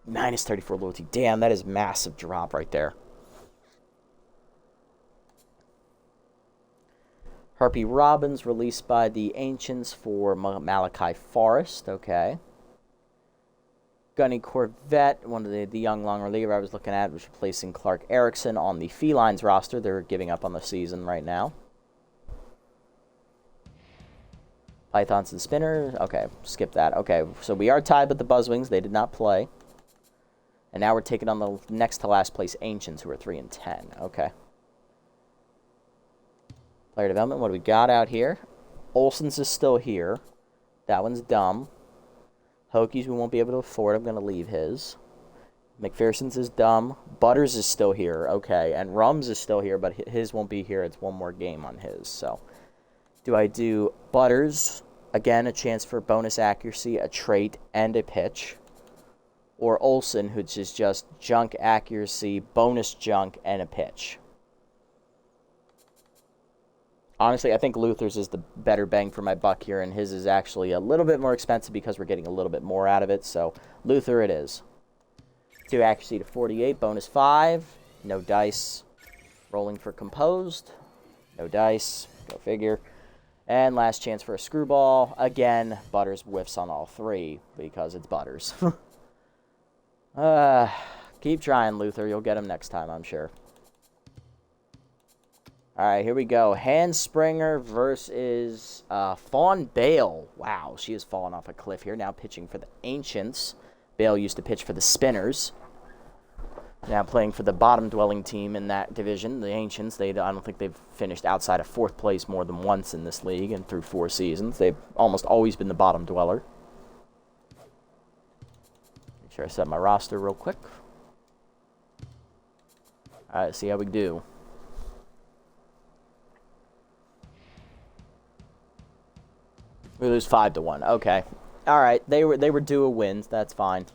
-34 loyalty. Damn, that is massive drop right there. Harpy Robbins released by the Ancients for Malachi Forest. Okay. Gunny Corvette, one of the young long reliever I was looking at, was replacing Clark Erickson on the Felines roster. They're giving up on the season right now. Pythons and Spinners. Okay, skip that. Okay, so we are tied with the Buzzwings. They did not play. And now we're taking on the next to last place Ancients, who are 3-10. Okay. Player development, what do we got out here? Olsen's is still here. That one's dumb. Hokies we won't be able to afford. I'm going to leave his. McPherson's is dumb. Butters is still here. Okay, and Rums is still here, but his won't be here. It's one more game on his. So, do I do Butters? Again, a chance for bonus accuracy, a trait, and a pitch. Or Olsen, which is just junk accuracy, bonus junk, and a pitch. Honestly, I think Luther's is the better bang for my buck here, and his is actually a little bit more expensive because we're getting a little bit more out of it. So, Luther it is. 2 accuracy to 48, bonus 5. No dice. Rolling for composed. No dice. Go figure. And last chance for a screwball. Again, Butters whiffs on all 3 because it's Butters. Keep trying, Luther. You'll get him next time, I'm sure. All right, here we go. Handspringer versus Fawn Bale. Wow, she has fallen off a cliff here. Now pitching for the Ancients. Bale used to pitch for the Spinners. Now playing for the bottom-dwelling team in that division, the Ancients. I don't think they've finished outside of 4th place more than once in this league and through 4 seasons. They've almost always been the bottom dweller. Make sure I set my roster real quick. All right, see how we do. We lose 5-1. Okay. All right. They were due a win. That's fine.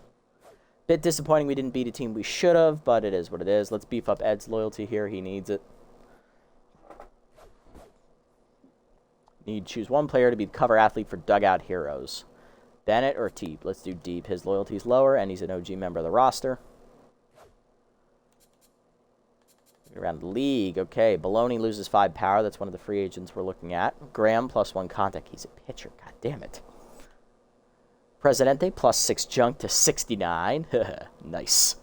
Bit disappointing we didn't beat a team we should have, but it is what it is. Let's beef up Ed's loyalty here. He needs it. Need to choose one player to be the cover athlete for Dugout Heroes. Bennett or Deep? Let's do Deep. His loyalty's lower, and he's an OG member of the roster. Around the league. Okay, Baloney loses 5 power. That's one of the free agents we're looking at. Graham +1 contact. He's a pitcher. God damn it. Presidente +6 junk to 69. Nice.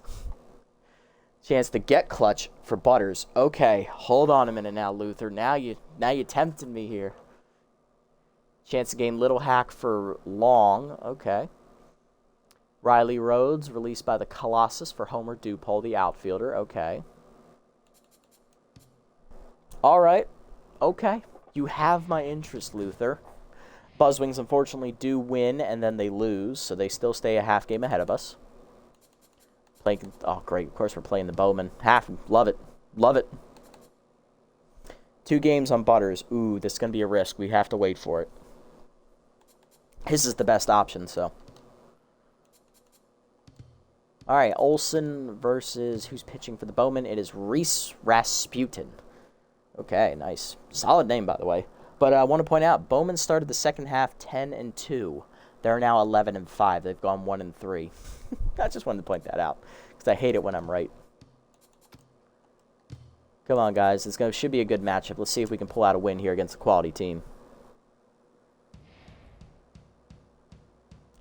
Chance to get clutch for Butters. Okay, hold on a minute now, Luther. Now you tempted me here. Chance to gain Little Hack for Long. Okay. Riley Rhodes released by the Colossus for Homer Dupole, the outfielder. Okay. All right. Okay. You have my interest, Luther. Buzzwings, unfortunately, do win, and then they lose, so they still stay a half game ahead of us. Oh, great. Of course, we're playing the Bowman. Love it. Love it. 2 games on Butters. Ooh, this is going to be a risk. We have to wait for it. His is the best option, so. All right, Olsen versus who's pitching for the Bowman? It is Reese Rasputin. Okay, nice. Solid name, by the way. But I want to point out, Bowman started the second half 10-2. They're now 11-5. They've gone 1-3. I just wanted to point that out because I hate it when I'm right. Come on, guys. Should be a good matchup. Let's see if we can pull out a win here against a quality team.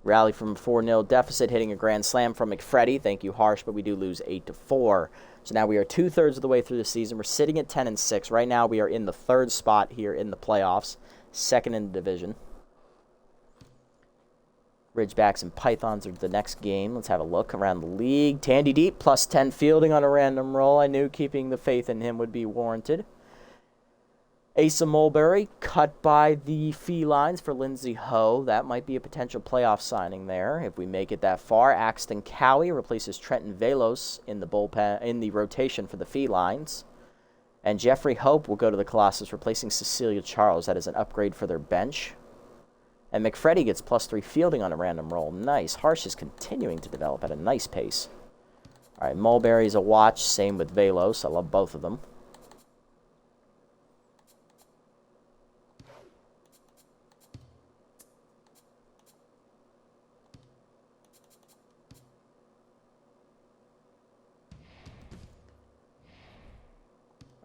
Rally from a 4-0 deficit, hitting a grand slam from McFreddy. Thank you, Harsh, but we do lose 8-4. So now we are 2/3 of the way through the season. We're sitting at 10-6. Right now we are in the 3rd spot here in the playoffs, 2nd in the division. Ridgebacks and Pythons are the next game. Let's have a look around the league. Tandy Deep, +10 fielding on a random roll. I knew keeping the faith in him would be warranted. Asa Mulberry, cut by the Felines for Lindsay Ho. That might be a potential playoff signing there if we make it that far. Axton Cowie replaces Trenton Velos in the bullpen in the rotation for the Felines. And Jeffrey Hope will go to the Colossus, replacing Cecilia Charles. That is an upgrade for their bench. And McFreddy gets +3 fielding on a random roll. Nice. Harsh is continuing to develop at a nice pace. All right, Mulberry's a watch. Same with Velos. I love both of them.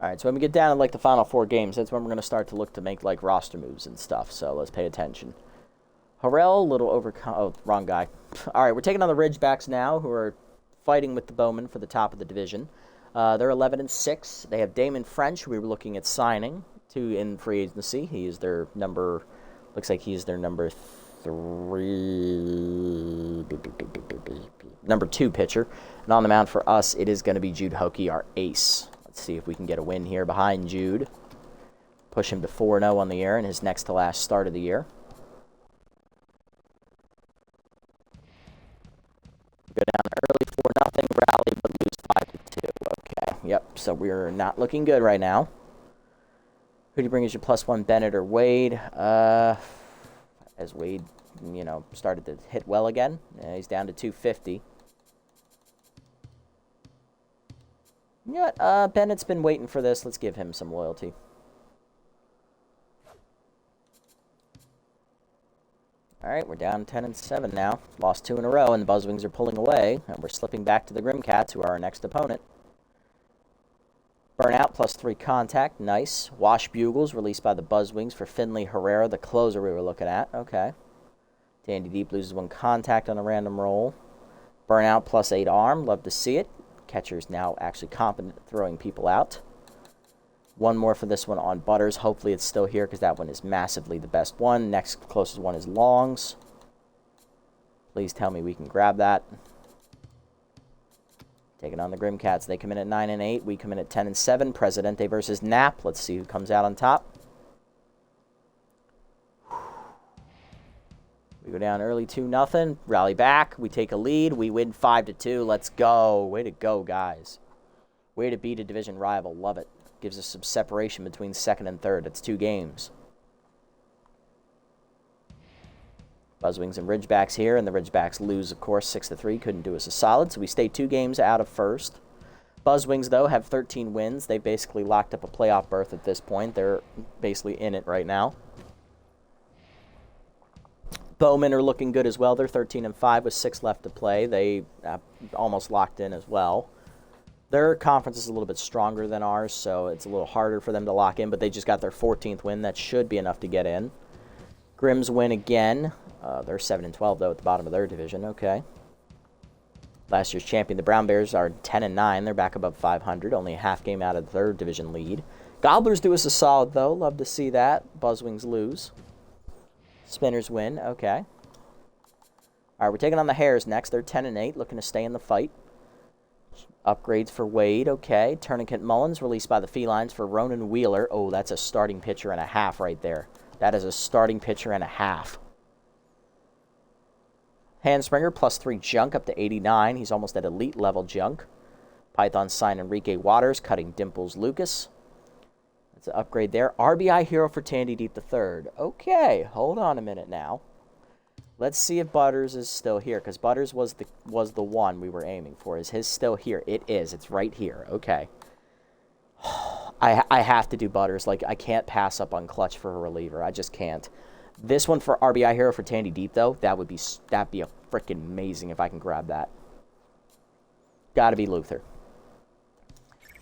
All right, so when we get down to the final 4 games, that's when we're going to start to look to make roster moves and stuff. So let's pay attention. Harrell, little oh, wrong guy. All right, we're taking on the Ridgebacks now, who are fighting with the Bowmen for the top of the division. They're 11-6. They have Damon French, who we were looking at signing in free agency. He is their number. Looks like he's their number 2 pitcher. And on the mound for us, it is going to be Jude Hokey, our ace. Let's see if we can get a win here behind Jude. Push him to 4-0 on the year in his next to last start of the year. Go down early 4-0, rally, but lose 5-2. Okay, yep, so we're not looking good right now. Who do you bring as your +1, Bennett or Wade? As Wade, started to hit well again. He's down to 250. You know what? Bennett's been waiting for this. Let's give him some loyalty. All right, we're down 10-7 now. Lost 2 in a row, and the Buzzwings are pulling away, and we're slipping back to the Grimcats, who are our next opponent. Burnout, +3 contact. Nice. Wash Bugles, released by the Buzzwings for Finley Herrera, the closer we were looking at. Okay. Dandy Deep loses 1 contact on a random roll. Burnout, +8 arm. Love to see it. Catcher's now actually competent at throwing people out. One more for this one on Butters. Hopefully it's still here because that one is massively the best one. Next closest one is Longs. Please tell me we can grab that. Taking on the Grimcats. They come in at 9 and 8. We come in at 10 and 7. Presidente versus Nap. Let's see who comes out on top. We go down early 2-0. Rally back. We take a lead. We win 5-2. Let's go. Way to go, guys. Way to beat a division rival. Love it. Gives us some separation between second and third. It's 2 games. Buzzwings and Ridgebacks here, and the Ridgebacks lose, of course, 6-3. Couldn't do us a solid, so we stay 2 games out of first. Buzzwings, though, have 13 wins. They basically locked up a playoff berth at this point. They're basically in it right now. Bowman are looking good as well. They're 13 and 5 with 6 left to play. They almost locked in as well. Their conference is a little bit stronger than ours, so it's a little harder for them to lock in, but they just got their 14th win. That should be enough to get in. Grims win again. They're 7 and 12, though, at the bottom of their division. Okay. Last year's champion, the Brown Bears, are 10 and 9. They're back above 500, only a half game out of the third division lead. Gobblers do us a solid, though. Love to see that. Buzzwings lose. Spinners win. Okay. All right, we're taking on the Hares next. They're 10 and 8, looking to stay in the fight. Upgrades for Wade. Okay. Tourniquet Mullins released by the Felines for Ronan Wheeler. Oh, that's a starting pitcher and a half right there. That is a starting pitcher and a half. Handspringer, +3 junk up to 89. He's almost at elite level junk. Python sign Enrique Waters, cutting Dimples Lucas. That's an upgrade there. RBI hero for Tandy Deep III. Okay, hold on a minute now. Let's see if Butters is still here, because Butters was the one we were aiming for. Is his still here? It is. It's right here. Okay. I have to do Butters. Like, I can't pass up on clutch for a reliever. I just can't. This one for RBI hero for Tandy Deep, though, that'd be a freaking amazing if I can grab that. Gotta be Luther.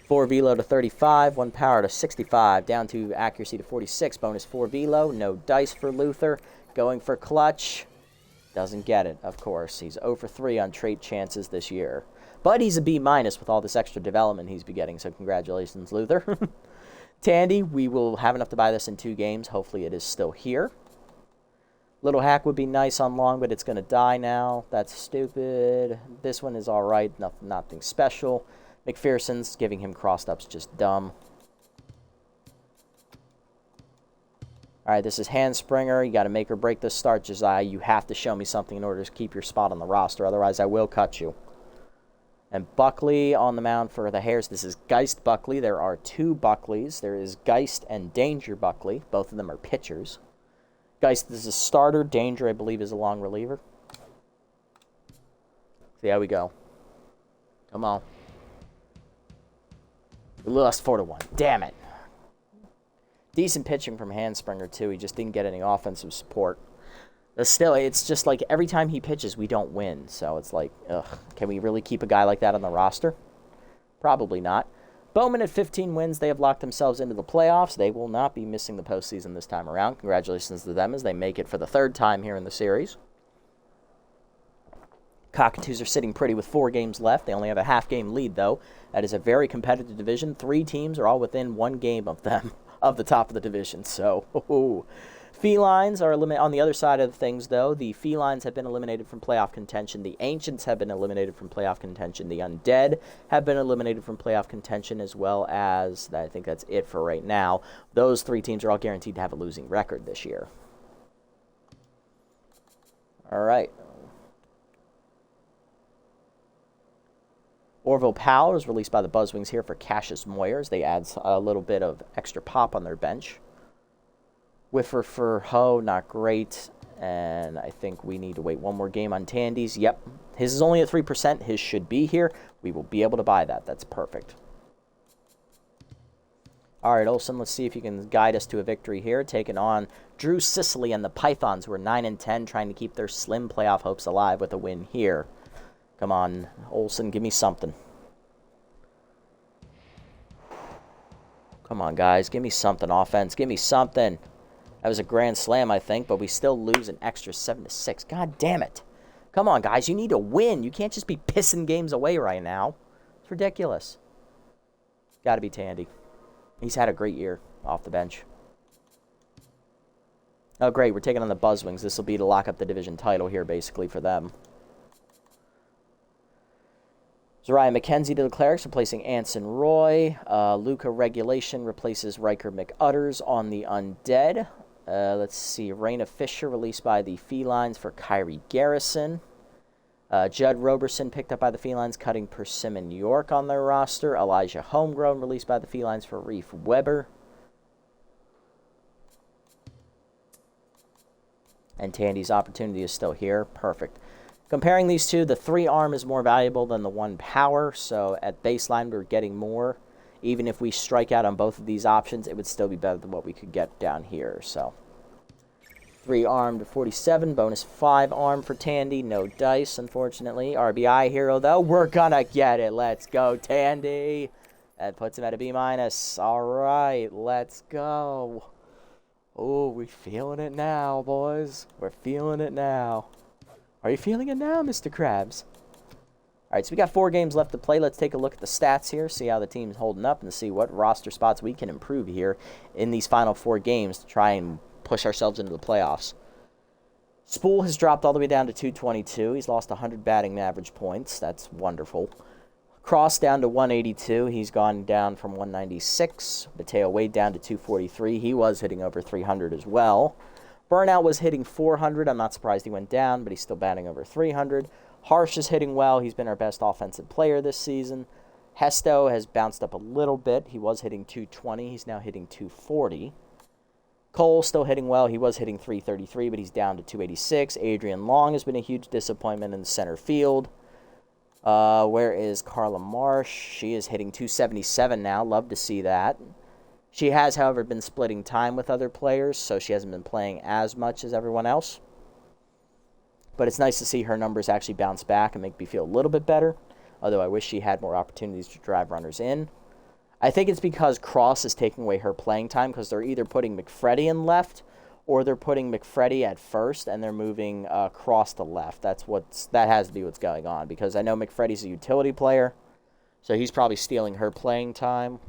4 velo to 35, 1 power to 65, down to accuracy to 46, bonus 4 velo, no dice for Luther. Going for clutch. Doesn't get it, of course. He's 0 for 3 on trait chances this year. But he's a B- with all this extra development he's been getting, so congratulations, Luther. Tandy, we will have enough to buy this in 2 games. Hopefully it is still here. Little hack would be nice on long, but it's going to die now. That's stupid. This one is all right. Nothing special. McPherson's giving him crossed up's just dumb. All right, this is Handspringer. You got to make or break this start, Josiah. You have to show me something in order to keep your spot on the roster. Otherwise, I will cut you. And Buckley on the mound for the Hares. This is Geist Buckley. There are 2 Buckleys. There is Geist and Danger Buckley. Both of them are pitchers. Geist is a starter. Danger, I believe, is a long reliever. See how we go. Come on. We lost 4-1. Damn it. Decent pitching from Handspringer, too. He just didn't get any offensive support. But still, it's just like every time he pitches, we don't win. So it's like, ugh, can we really keep a guy like that on the roster? Probably not. Bowman at 15 wins. They have locked themselves into the playoffs. They will not be missing the postseason this time around. Congratulations to them as they make it for the 3rd time here in the series. Cockatoos are sitting pretty with 4 games left. They only have a half-game lead, though. That is a very competitive division. 3 teams are all within 1 game of them, of the top of the division. So, Felines are on the other side of things, though. The Felines have been eliminated from playoff contention. The Ancients have been eliminated from playoff contention. The Undead have been eliminated from playoff contention, as well as, I think that's it for right now. Those 3 teams are all guaranteed to have a losing record this year. All right. Orville Powell is released by the Buzzwings here for Cassius Moyers. They add a little bit of extra pop on their bench. Whiffer for Ho, not great. And I think we need to wait 1 more game on Tandy's. Yep, his is only at 3%. His should be here. We will be able to buy that. That's perfect. All right, Olsen, let's see if you can guide us to a victory here. Taking on Drew Sicily and the Pythons, who are 9 and 10, trying to keep their slim playoff hopes alive with a win here. Come on, Olsen, give me something. Come on, guys, give me something, offense. Give me something. That was a grand slam, I think, but we still lose an extra 7-6. God damn it. Come on, guys, you need to win. You can't just be pissing games away right now. It's ridiculous. Got to be Tandy. He's had a great year off the bench. Oh, great. We're taking on the Buzzwings. This will be to lock up the division title here, basically, for them. Zariah McKenzie to the Clerics, replacing Anson Roy. Luca Regulation replaces Riker McUtters on the Undead. Let's see. Raina Fisher released by the Felines for Kyrie Garrison. Judd Roberson picked up by the Felines, cutting Persimmon York on their roster. Elijah Homegrown released by the Felines for Reef Weber. And Tandy's opportunity is still here. Perfect. Comparing these two, the 3-arm is more valuable than the 1-power, so at baseline we're getting more. Even if we strike out on both of these options, it would still be better than what we could get down here. So 3-arm to 47, bonus 5-arm for Tandy. No dice, unfortunately. RBI hero, though. We're gonna get it. Let's go, Tandy. That puts him at a B-. All right, let's go. Oh, we're feeling it now, boys. We're feeling it now. Are you feeling it now, Mr. Krabs? All right, so we got 4 games left to play. Let's take a look at the stats here, see how the team's holding up, and see what roster spots we can improve here in these final 4 games to try and push ourselves into the playoffs. Spool has dropped all the way down to 222. He's lost 100 batting average points. That's wonderful. Cross down to 182. He's gone down from 196. Mateo Wade down to 243. He was hitting over 300 as well. Burnout was hitting 400. I'm not surprised he went down, but he's still batting over 300. Harsh is hitting well. He's been our best offensive player this season. Hesto has bounced up a little bit. He was hitting 220. He's now hitting 240. Cole still hitting well. He was hitting 333, but he's down to 286. Adrian Long has been a huge disappointment in the center field. Where is Carla Marsh? She is hitting 277 now. Love to see that. She has, however, been splitting time with other players, so she hasn't been playing as much as everyone else. But it's nice to see her numbers actually bounce back and make me feel a little bit better, although I wish she had more opportunities to drive runners in. I think it's because Cross is taking away her playing time because they're either putting McFreddy in left or they're putting McFreddy at first and they're moving Cross to left. That has to be what's going on because I know McFreddy's a utility player, so he's probably stealing her playing time.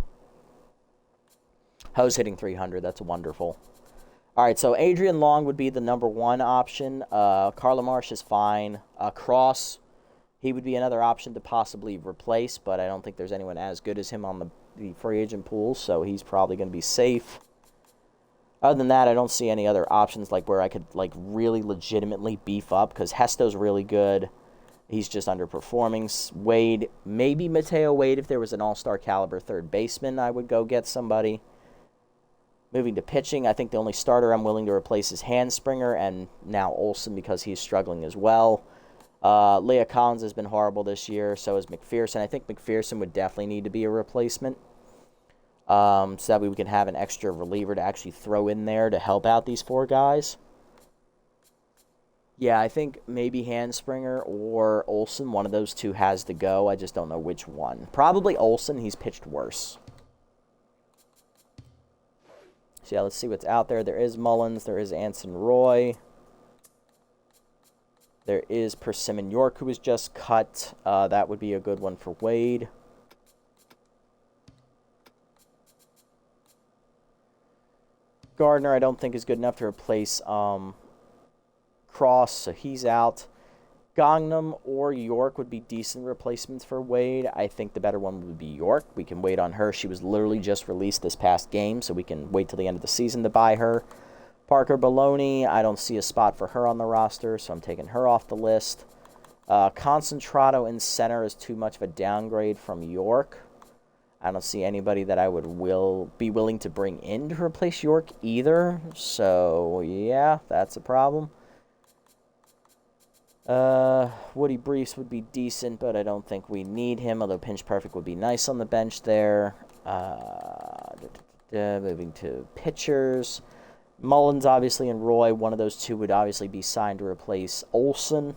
Ho's hitting 300. That's wonderful. All right, so Adrian Long would be the number 1 option. Carla Marsh is fine. Cross, he would be another option to possibly replace, but I don't think there's anyone as good as him on the free agent pool, so he's probably going to be safe. Other than that, I don't see any other options like where I could really legitimately beef up because Hesto's really good. He's just underperforming. Wade, maybe Mateo Wade, if there was an all-star caliber third baseman, I would go get somebody. Moving to pitching, I think the only starter I'm willing to replace is Hanspringer and now Olsen because he's struggling as well. Leah Collins has been horrible this year, so is McPherson. I think McPherson would definitely need to be a replacement so that we can have an extra reliever to actually throw in there to help out these 4 guys. Yeah, I think maybe Hanspringer or Olsen, one of those 2 has to go. I just don't know which one. Probably Olsen. He's pitched worse. So, yeah, let's see what's out there. There is Mullins. There is Anson Roy. There is Persimmon York, who was just cut. That would be a good one for Wade. Gardner, I don't think is good enough to replace Cross, so he's out. Gongnam or York would be decent replacements for Wade. I think the better one would be York. We can wait on her. She was literally just released this past game, so we can wait till the end of the season to buy her. Parker Baloney, I don't see a spot for her on the roster, so I'm taking her off the list. Concentrato in center is too much of a downgrade from York. I don't see anybody that I would be willing to bring in to replace York either, so yeah, that's a problem. Woody Briefs would be decent, but I don't think we need him, although Pinch Perfect would be nice on the bench there. Moving to pitchers. Mullins, obviously, and Roy. One of those 2 would obviously be signed to replace Olsen.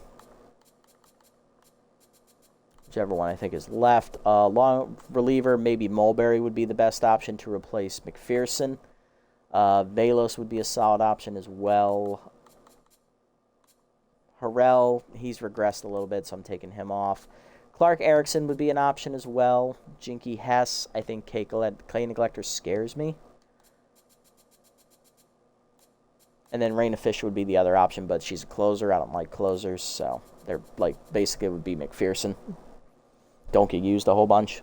Whichever one I think is left. Long reliever, maybe Mulberry would be the best option to replace McPherson. Velos would be a solid option as well. Harrell, he's regressed a little bit, so I'm taking him off. Clark Erickson would be an option as well. Jinky Hess. I think Clay Neglector scares me. And then Raina Fisher would be the other option, but she's a closer. I don't like closers, so they're like basically it would be McPherson. Don't get used a whole bunch.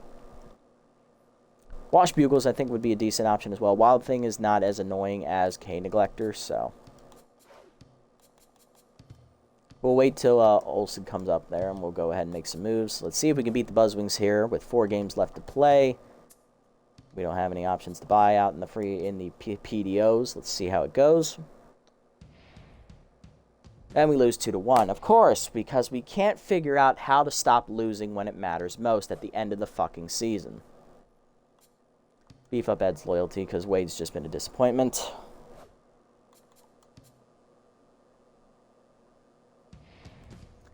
Wash Bugles, I think, would be a decent option as well. Wild Thing is not as annoying as K Neglector, so we'll wait till Olsen comes up there, and we'll go ahead and make some moves. Let's see if we can beat the Buzzwings here with 4 games left to play. We don't have any options to buy out in the PDOs. Let's see how it goes. And we lose 2-1, of course, because we can't figure out how to stop losing when it matters most at the end of the fucking season. Beef up Ed's loyalty because Wade's just been a disappointment.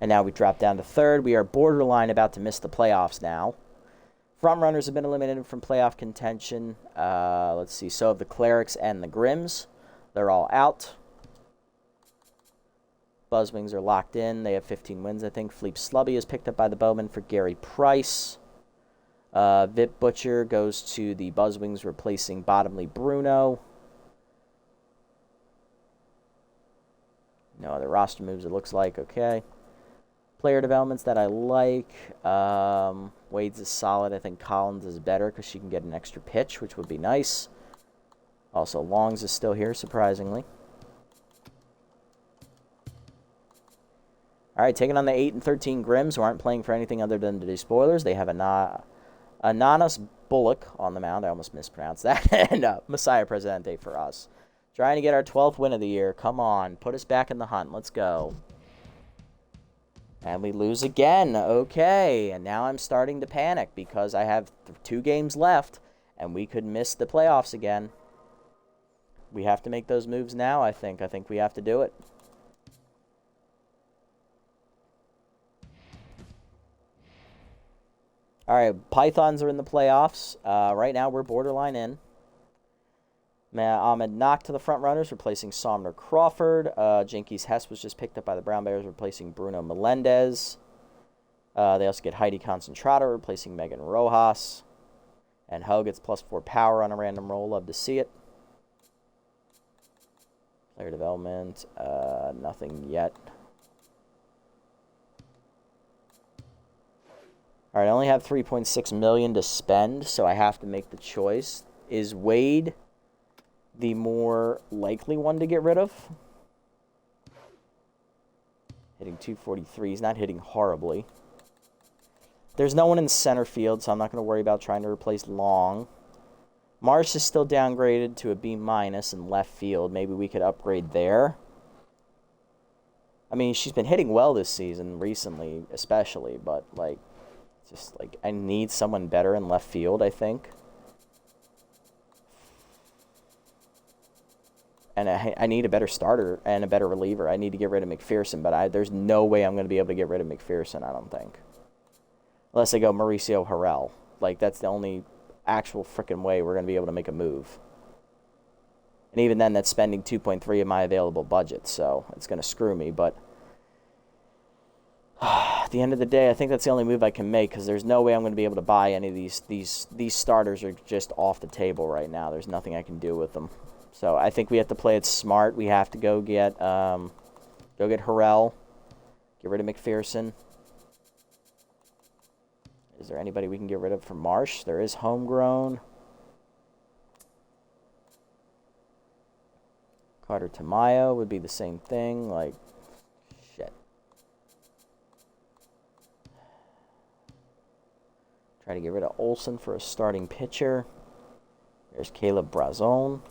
And now we drop down to 3rd. We are borderline about to miss the playoffs now. Front runners have been eliminated from playoff contention. Let's see. So have the Clerics and the Grims. They're all out. Buzzwings are locked in. They have 15 wins, I think. Fleep Slubby is picked up by the Bowman for Gary Price. Vip Butcher goes to the Buzzwings, replacing Bottomley Bruno. No other roster moves, it looks like. Okay. Player developments that I like. Wade's is solid. I think Collins is better because she can get an extra pitch, which would be nice. Also, Longs is still here, surprisingly. All right, taking on the 8-13 Grims, who aren't playing for anything other than the despoilers. They have Ananas Bullock on the mound. I almost mispronounced that. And Messiah Presidente for us. Trying to get our 12th win of the year. Come on, put us back in the hunt. Let's go. And we lose again. Okay, and now I'm starting to panic because I have 2 games left, and we could miss the playoffs again. We have to make those moves now, I think. I think we have to do it. All right, Pythons are in the playoffs. Right now, we're borderline in. Ahmed Knock to the front runners, replacing Somner Crawford. Jinkies Hess was just picked up by the Brown Bears, replacing Bruno Melendez. They also get Heidi Concentrado, replacing Megan Rojas. And Ho gets +4 power on a random roll. Love to see it. Player development, nothing yet. All right, I only have $3.6 million to spend, so I have to make the choice. Is Wade the more likely one to get rid of? Hitting 243. He's not hitting horribly. There's no one in center field, so I'm not going to worry about trying to replace Long. Marsh is still downgraded to a B- in left field. Maybe we could upgrade there. I mean, she's been hitting well this season, recently especially, but, like, just, like, I need someone better in left field, I think. And I need a better starter and a better reliever. I need to get rid of McPherson, but there's no way I'm going to be able to get rid of McPherson, I don't think. Unless I go Mauricio Harrell. Like, that's the only actual freaking way we're going to be able to make a move. And even then, that's spending 2.3 of my available budget, so it's going to screw me, but at the end of the day, I think that's the only move I can make because there's no way I'm going to be able to buy any of these starters are just off the table right now. There's nothing I can do with them. So I think we have to play it smart. We have to go get Harrell, get rid of McPherson. Is there anybody we can get rid of from Marsh? There is Homegrown. Carter Tamayo would be the same thing. Like, shit. Try to get rid of Olsen for a starting pitcher. There's Caleb Brazon.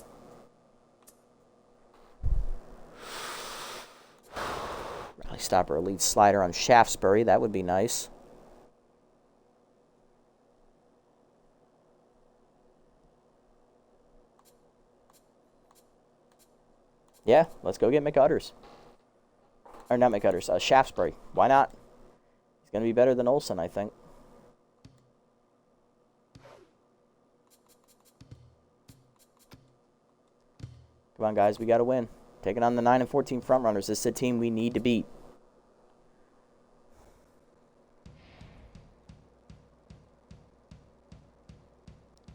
Rally stopper, elite slider on Shaftesbury. That would be nice. Yeah, let's go get McUdders. Or not McUdders, Shaftesbury. Why not? He's going to be better than Olsen, I think. Come on, guys. We got to win. Taking on the 9-14 frontrunners. This is a team we need to beat.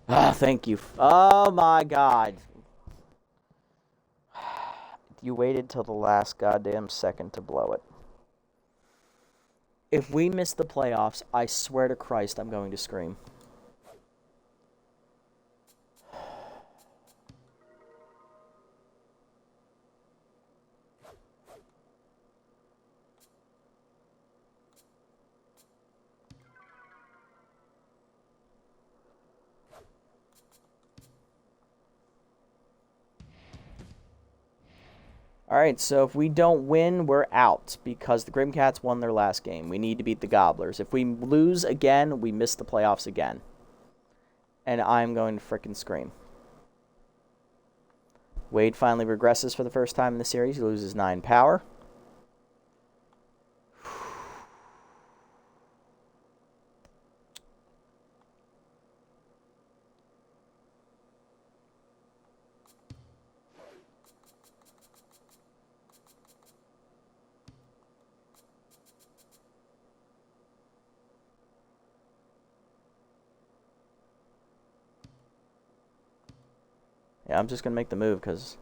Ah, thank you. Oh, my God. You waited till the last goddamn second to blow it. If we miss the playoffs, I swear to Christ, I'm going to scream. Alright, so if we don't win, we're out because the Grimcats won their last game. We need to beat the Gobblers. If we lose again, we miss the playoffs again. And I'm going to frickin' scream. Wade finally regresses for the first time in the series. He loses 9 power. Yeah, I'm just going to make the move because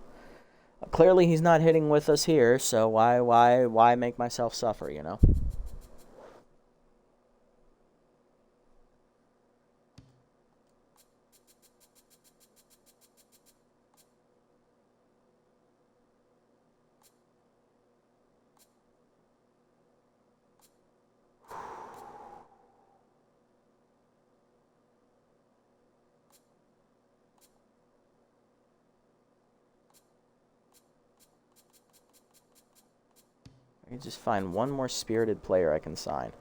clearly he's not hitting with us here, so why make myself suffer, you know? I can just find one more spirited player I can sign.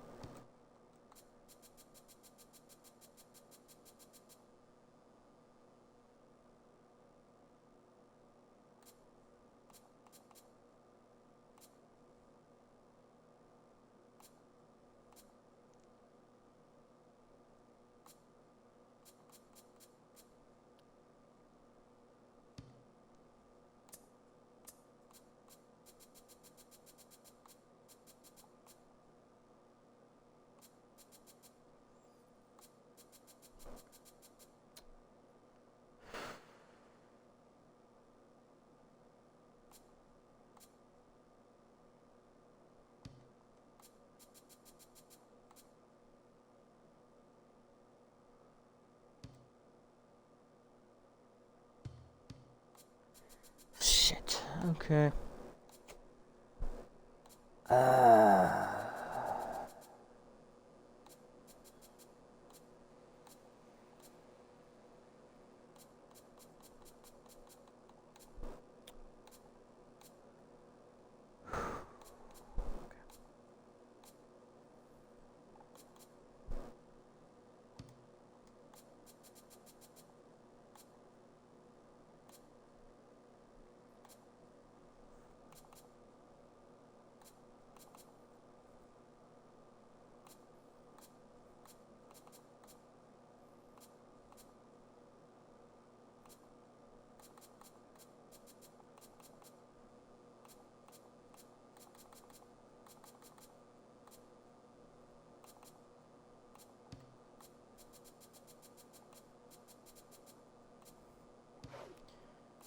Shit. Okay.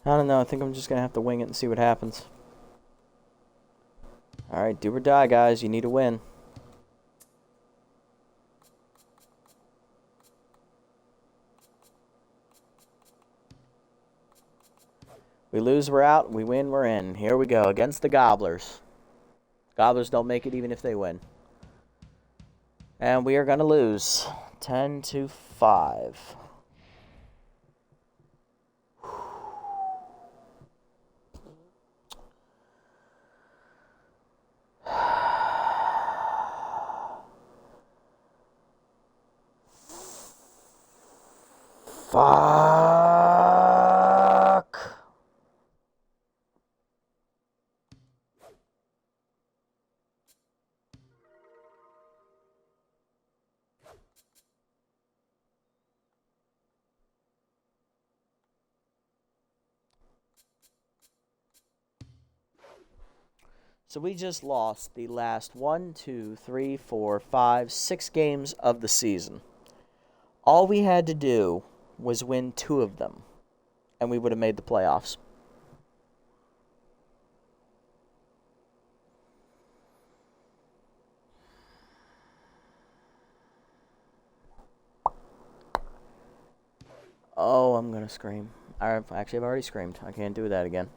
I don't know. I think I'm just going to have to wing it and see what happens. Alright, do or die, guys. You need to win. We lose, we're out. We win, we're in. Here we go. Against the Gobblers. Gobblers don't make it even if they win. And we are going to lose. 10-5. Fuck. So we just lost the last 1, 2, 3, 4, 5, 6 games of the season. All we had to do was win 2 of them, and we would have made the playoffs. Oh, I'm going to scream. I've already screamed. I can't do that again.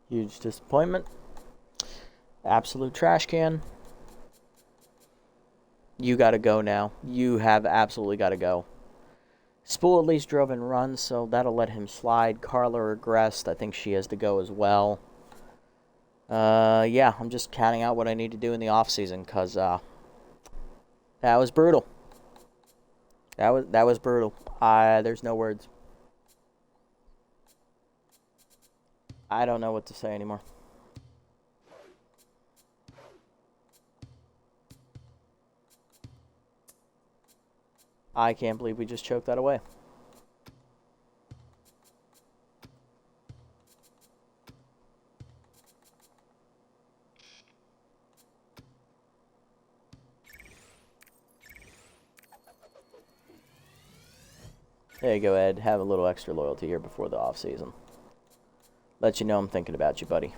Huge disappointment. Absolute trash can. You got to go now. You have absolutely got to go. Spool at least drove in runs, so that'll let him slide. Carla regressed. I think she has to go as well. Yeah, I'm just counting out what I need to do in the offseason because that was brutal. That was brutal. There's no words. I don't know what to say anymore. I can't believe we just choked that away. There you go, Ed. Have a little extra loyalty here before the off season. Let you know I'm thinking about you, buddy.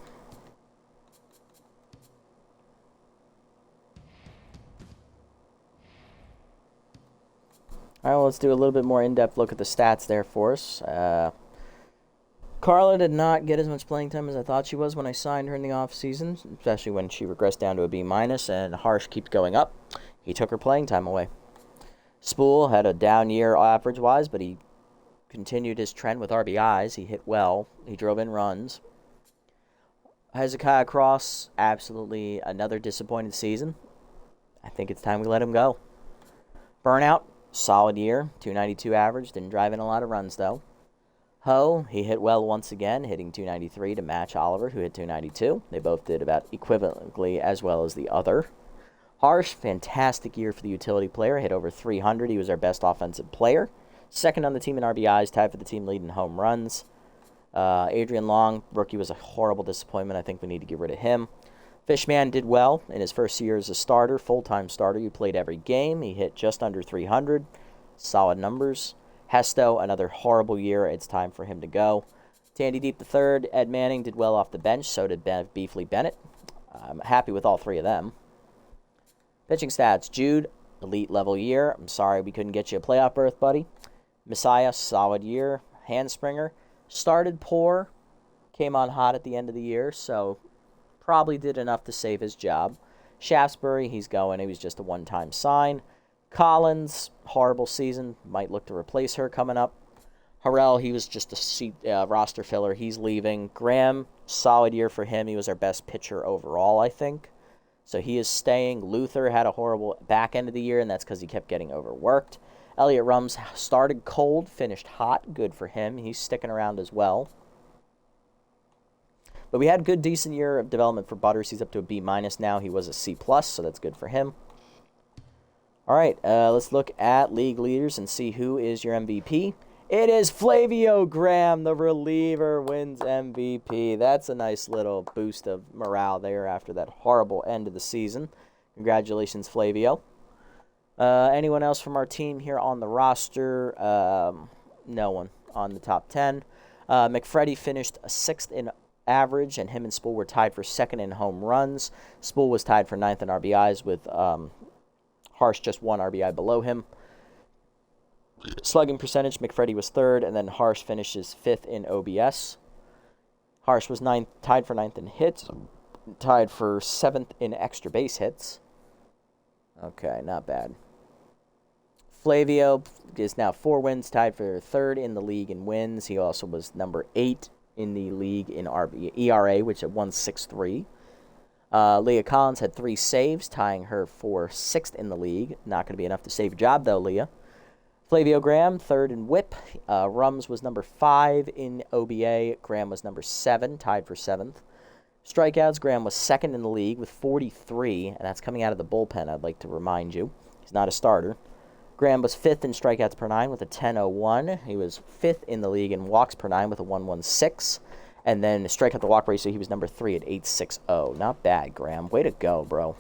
All right, well, let's do a little bit more in-depth look at the stats there for us. Carla did not get as much playing time as I thought she was when I signed her in the off-season, especially when she regressed down to a B-, and Harsh keeps going up. He took her playing time away. Spool had a down year average-wise, but he continued his trend with RBIs. He hit well. He drove in runs. Hezekiah Cross, absolutely another disappointing season. I think it's time we let him go. Burnout, solid year, 292 average. Didn't drive in a lot of runs, though. Ho, he hit well once again, hitting 293 to match Oliver, who hit 292. They both did about equivalently as well as the other. Harsh, fantastic year for the utility player, hit over 300. He was our best offensive player. Second on the team in RBIs, tied for the team lead in home runs. Adrian Long, rookie, was a horrible disappointment. I think we need to get rid of him. Fishman did well in his first year as a starter, full-time starter. He played every game. He hit just under 300. Solid numbers. Hesto, another horrible year. It's time for him to go. Tandy Deep III, Ed Manning did well off the bench. So did Beefley Bennett. I'm happy with all 3 of them. Pitching stats. Jude, elite level year. I'm sorry we couldn't get you a playoff berth, buddy. Messiah, solid year. Handspringer, started poor. Came on hot at the end of the year, so probably did enough to save his job. Shaftesbury, he's going. He was just a one-time sign. Collins, horrible season. Might look to replace her coming up. Harrell, he was just a roster filler. He's leaving. Graham, solid year for him. He was our best pitcher overall, I think. So he is staying. Luther had a horrible back end of the year, and that's because he kept getting overworked. Elliot Rums started cold, finished hot. Good for him. He's sticking around as well. But we had a good, decent year of development for Butters. He's up to a B- now. He was a C+, so that's good for him. All right, let's look at league leaders and see who is your MVP. It is Flavio Graham, the reliever, wins MVP. That's a nice little boost of morale there after that horrible end of the season. Congratulations, Flavio. Anyone else from our team here on the roster? No one on the top 10. McFreddy finished 6th in average, and him and Spool were tied for 2nd in home runs. Spool was tied for 9th in RBIs with Harsh just 1 RBI below him. Slugging percentage, McFreddy was 3rd, and then Harsh finishes 5th in OBS. Harsh was tied for 9th in hits, tied for 7th in extra base hits. Okay, not bad. Flavio is now 4 wins, tied for third in the league in wins. He also was number 8 in the league in ERA, which at 1.63. Leah Collins had 3 saves, tying her for 6th in the league. Not going to be enough to save a job, though, Leah. Flavio Graham, 3rd in whip. Rums was number 5 in OBA. Graham was number 7, tied for 7th. Strikeouts, Graham was 2nd in the league with 43, and that's coming out of the bullpen, I'd like to remind you. He's not a starter. Graham was 5th in strikeouts per 9 with a 10.01. He was 5th in the league in walks per 9 with a 1.16. And then strikeout to walk ratio, he was number 3 at 8.60. Not bad, Graham. Way to go, bro.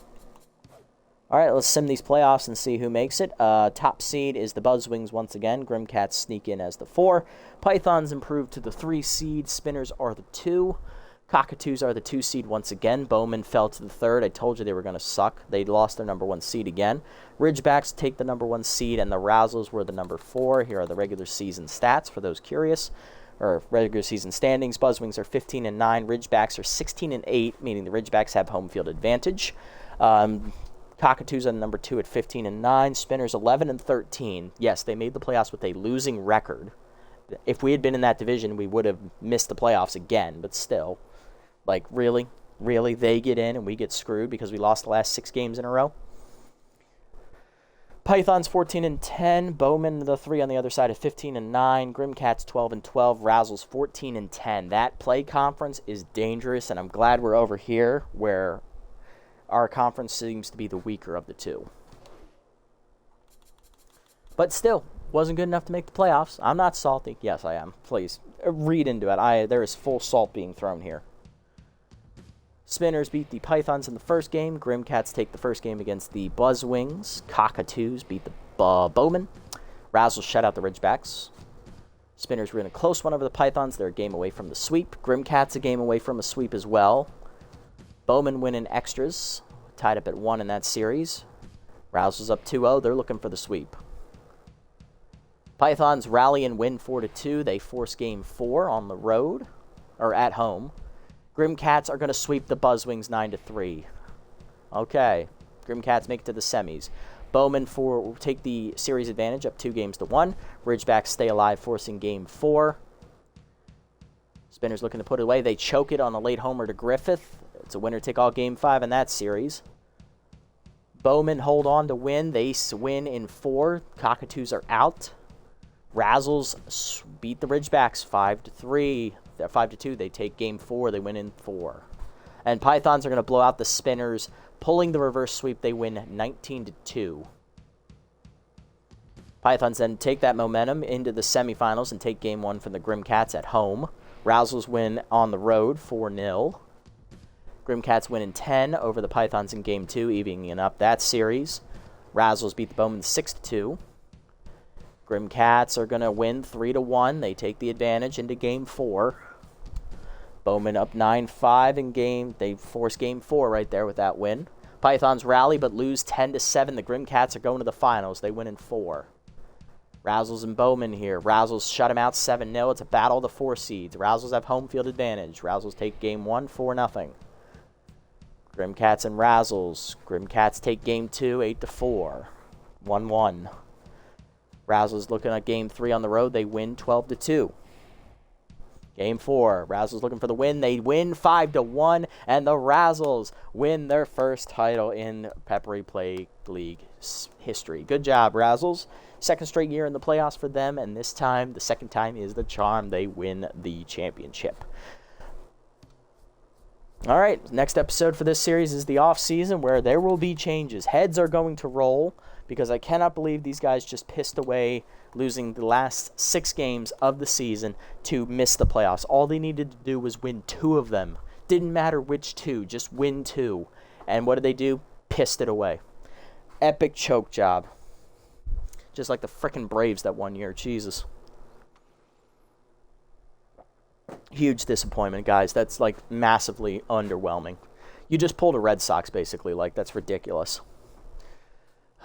All right, let's sim these playoffs and see who makes it. Top seed is the Buzzwings once again. Grimcats sneak in as the 4. Pythons improve to the 3 seed. Spinners are the 2. Cockatoos are the 2 seed once again. Bowman fell to the 3rd. I told you they were going to suck. They lost their number 1 seed again. Ridgebacks take the number 1 seed, and the Razzles were the number 4. Here are the regular season stats for those curious, or regular season standings. Buzzwings are 15-9. Ridgebacks are 16-8, meaning the Ridgebacks have home field advantage. Cockatoos are number 2 at 15-9. Spinners 11-13. Yes, they made the playoffs with a losing record. If we had been in that division, we would have missed the playoffs again, but still. Like, really? Really? They get in and we get screwed because we lost the last 6 games in a row? Pythons 14-10. Bowman, the 3 on the other side, at 15-9. Grimcats 12-12. Razzles 14-10. That play conference is dangerous, and I'm glad we're over here where our conference seems to be the weaker of the 2. But still, wasn't good enough to make the playoffs. I'm not salty. Yes, I am. Please, read into it. There is full salt being thrown here. Spinners beat the Pythons in the first game. Grimcats take the first game against the Buzzwings. Cockatoos beat the Bowman. Razzles shut out the Ridgebacks. Spinners were in a close one over the Pythons. They're a game away from the sweep. Grimcats a game away from a sweep as well. Bowman win in extras. Tied up at 1 in that series. Razzles up 2-0. They're looking for the sweep. Pythons rally and win 4-2. They force game 4 on the road, or at home. Grimcats are going to sweep the Buzzwings 9-3. Okay. Grimcats make it to the semis. Bowman take the series advantage up 2-1. Ridgebacks stay alive, forcing game 4. Spinners looking to put it away. They choke it on a late homer to Griffith. It's a winner-take-all game 5 in that series. Bowman hold on to win. They win in 4. Cockatoos are out. Razzles beat the Ridgebacks 5-3. 5-2. They take game 4. They win in 4. And Pythons are going to blow out the Spinners, pulling the reverse sweep. They win 19-2. Pythons then take that momentum into the semifinals and take game 1 from the Grimcats at home. Razzles win on the road 4-0. Grimcats win in 10 over the Pythons in game 2, evening up that series. Razzles beat the Bowman 6-2. Grimcats are going to win 3-1. They take the advantage into game 4. Bowman up 9-5 in game. They force game 4 right there with that win. Pythons rally but lose 10-7. The Grimcats are going to the finals. They win in 4. Razzles and Bowman here. Razzles shut them out 7-0. It's a battle of the 4 seeds. Razzles have home field advantage. Razzles take game 1, 4-0. Grimcats and Razzles. Grimcats take game 2, 8-4. 1-1. Razzles looking at game 3 on the road. They win 12-2. Game 4, Razzles looking for the win. They win 5-1, and the Razzles win their first title in Peppery Play League history. Good job, Razzles. Second straight year in the playoffs for them, and this time, the second time is the charm. They win the championship. All right, next episode for this series is the off-season, where there will be changes. Heads are going to roll, because I cannot believe these guys just pissed away losing the last 6 games of the season to miss the playoffs. All they needed to do was win 2 of them. Didn't matter which 2, just win 2. And what did they do? Pissed it away. Epic choke job. Just like the frickin' Braves that one year. Jesus. Huge disappointment, guys. That's like massively underwhelming. You just pulled a Red Sox, basically. Like, that's ridiculous.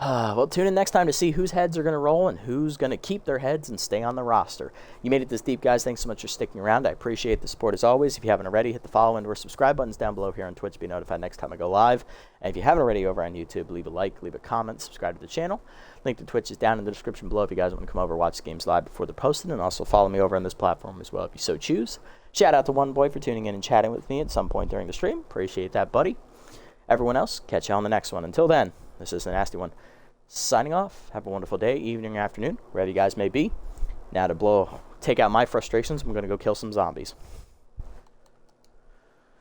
Well, tune in next time to see whose heads are going to roll and who's going to keep their heads and stay on the roster. You made it this deep, guys. Thanks so much for sticking around. I appreciate the support as always. If you haven't already, hit the follow and or subscribe buttons down below here on Twitch to be notified next time I go live. And if you haven't already over on YouTube, leave a like, leave a comment, subscribe to the channel. Link to Twitch is down in the description below if you guys want to come over and watch the games live before they're posted. And also follow me over on this platform as well if you so choose. Shout out to One Boy for tuning in and chatting with me at some point during the stream. Appreciate that, buddy. Everyone else, catch you on the next one. Until then, this is the Nasty One. Signing off. Have a wonderful day, evening, or afternoon, wherever you guys may be. Now to take out my frustrations, I'm going to go kill some zombies.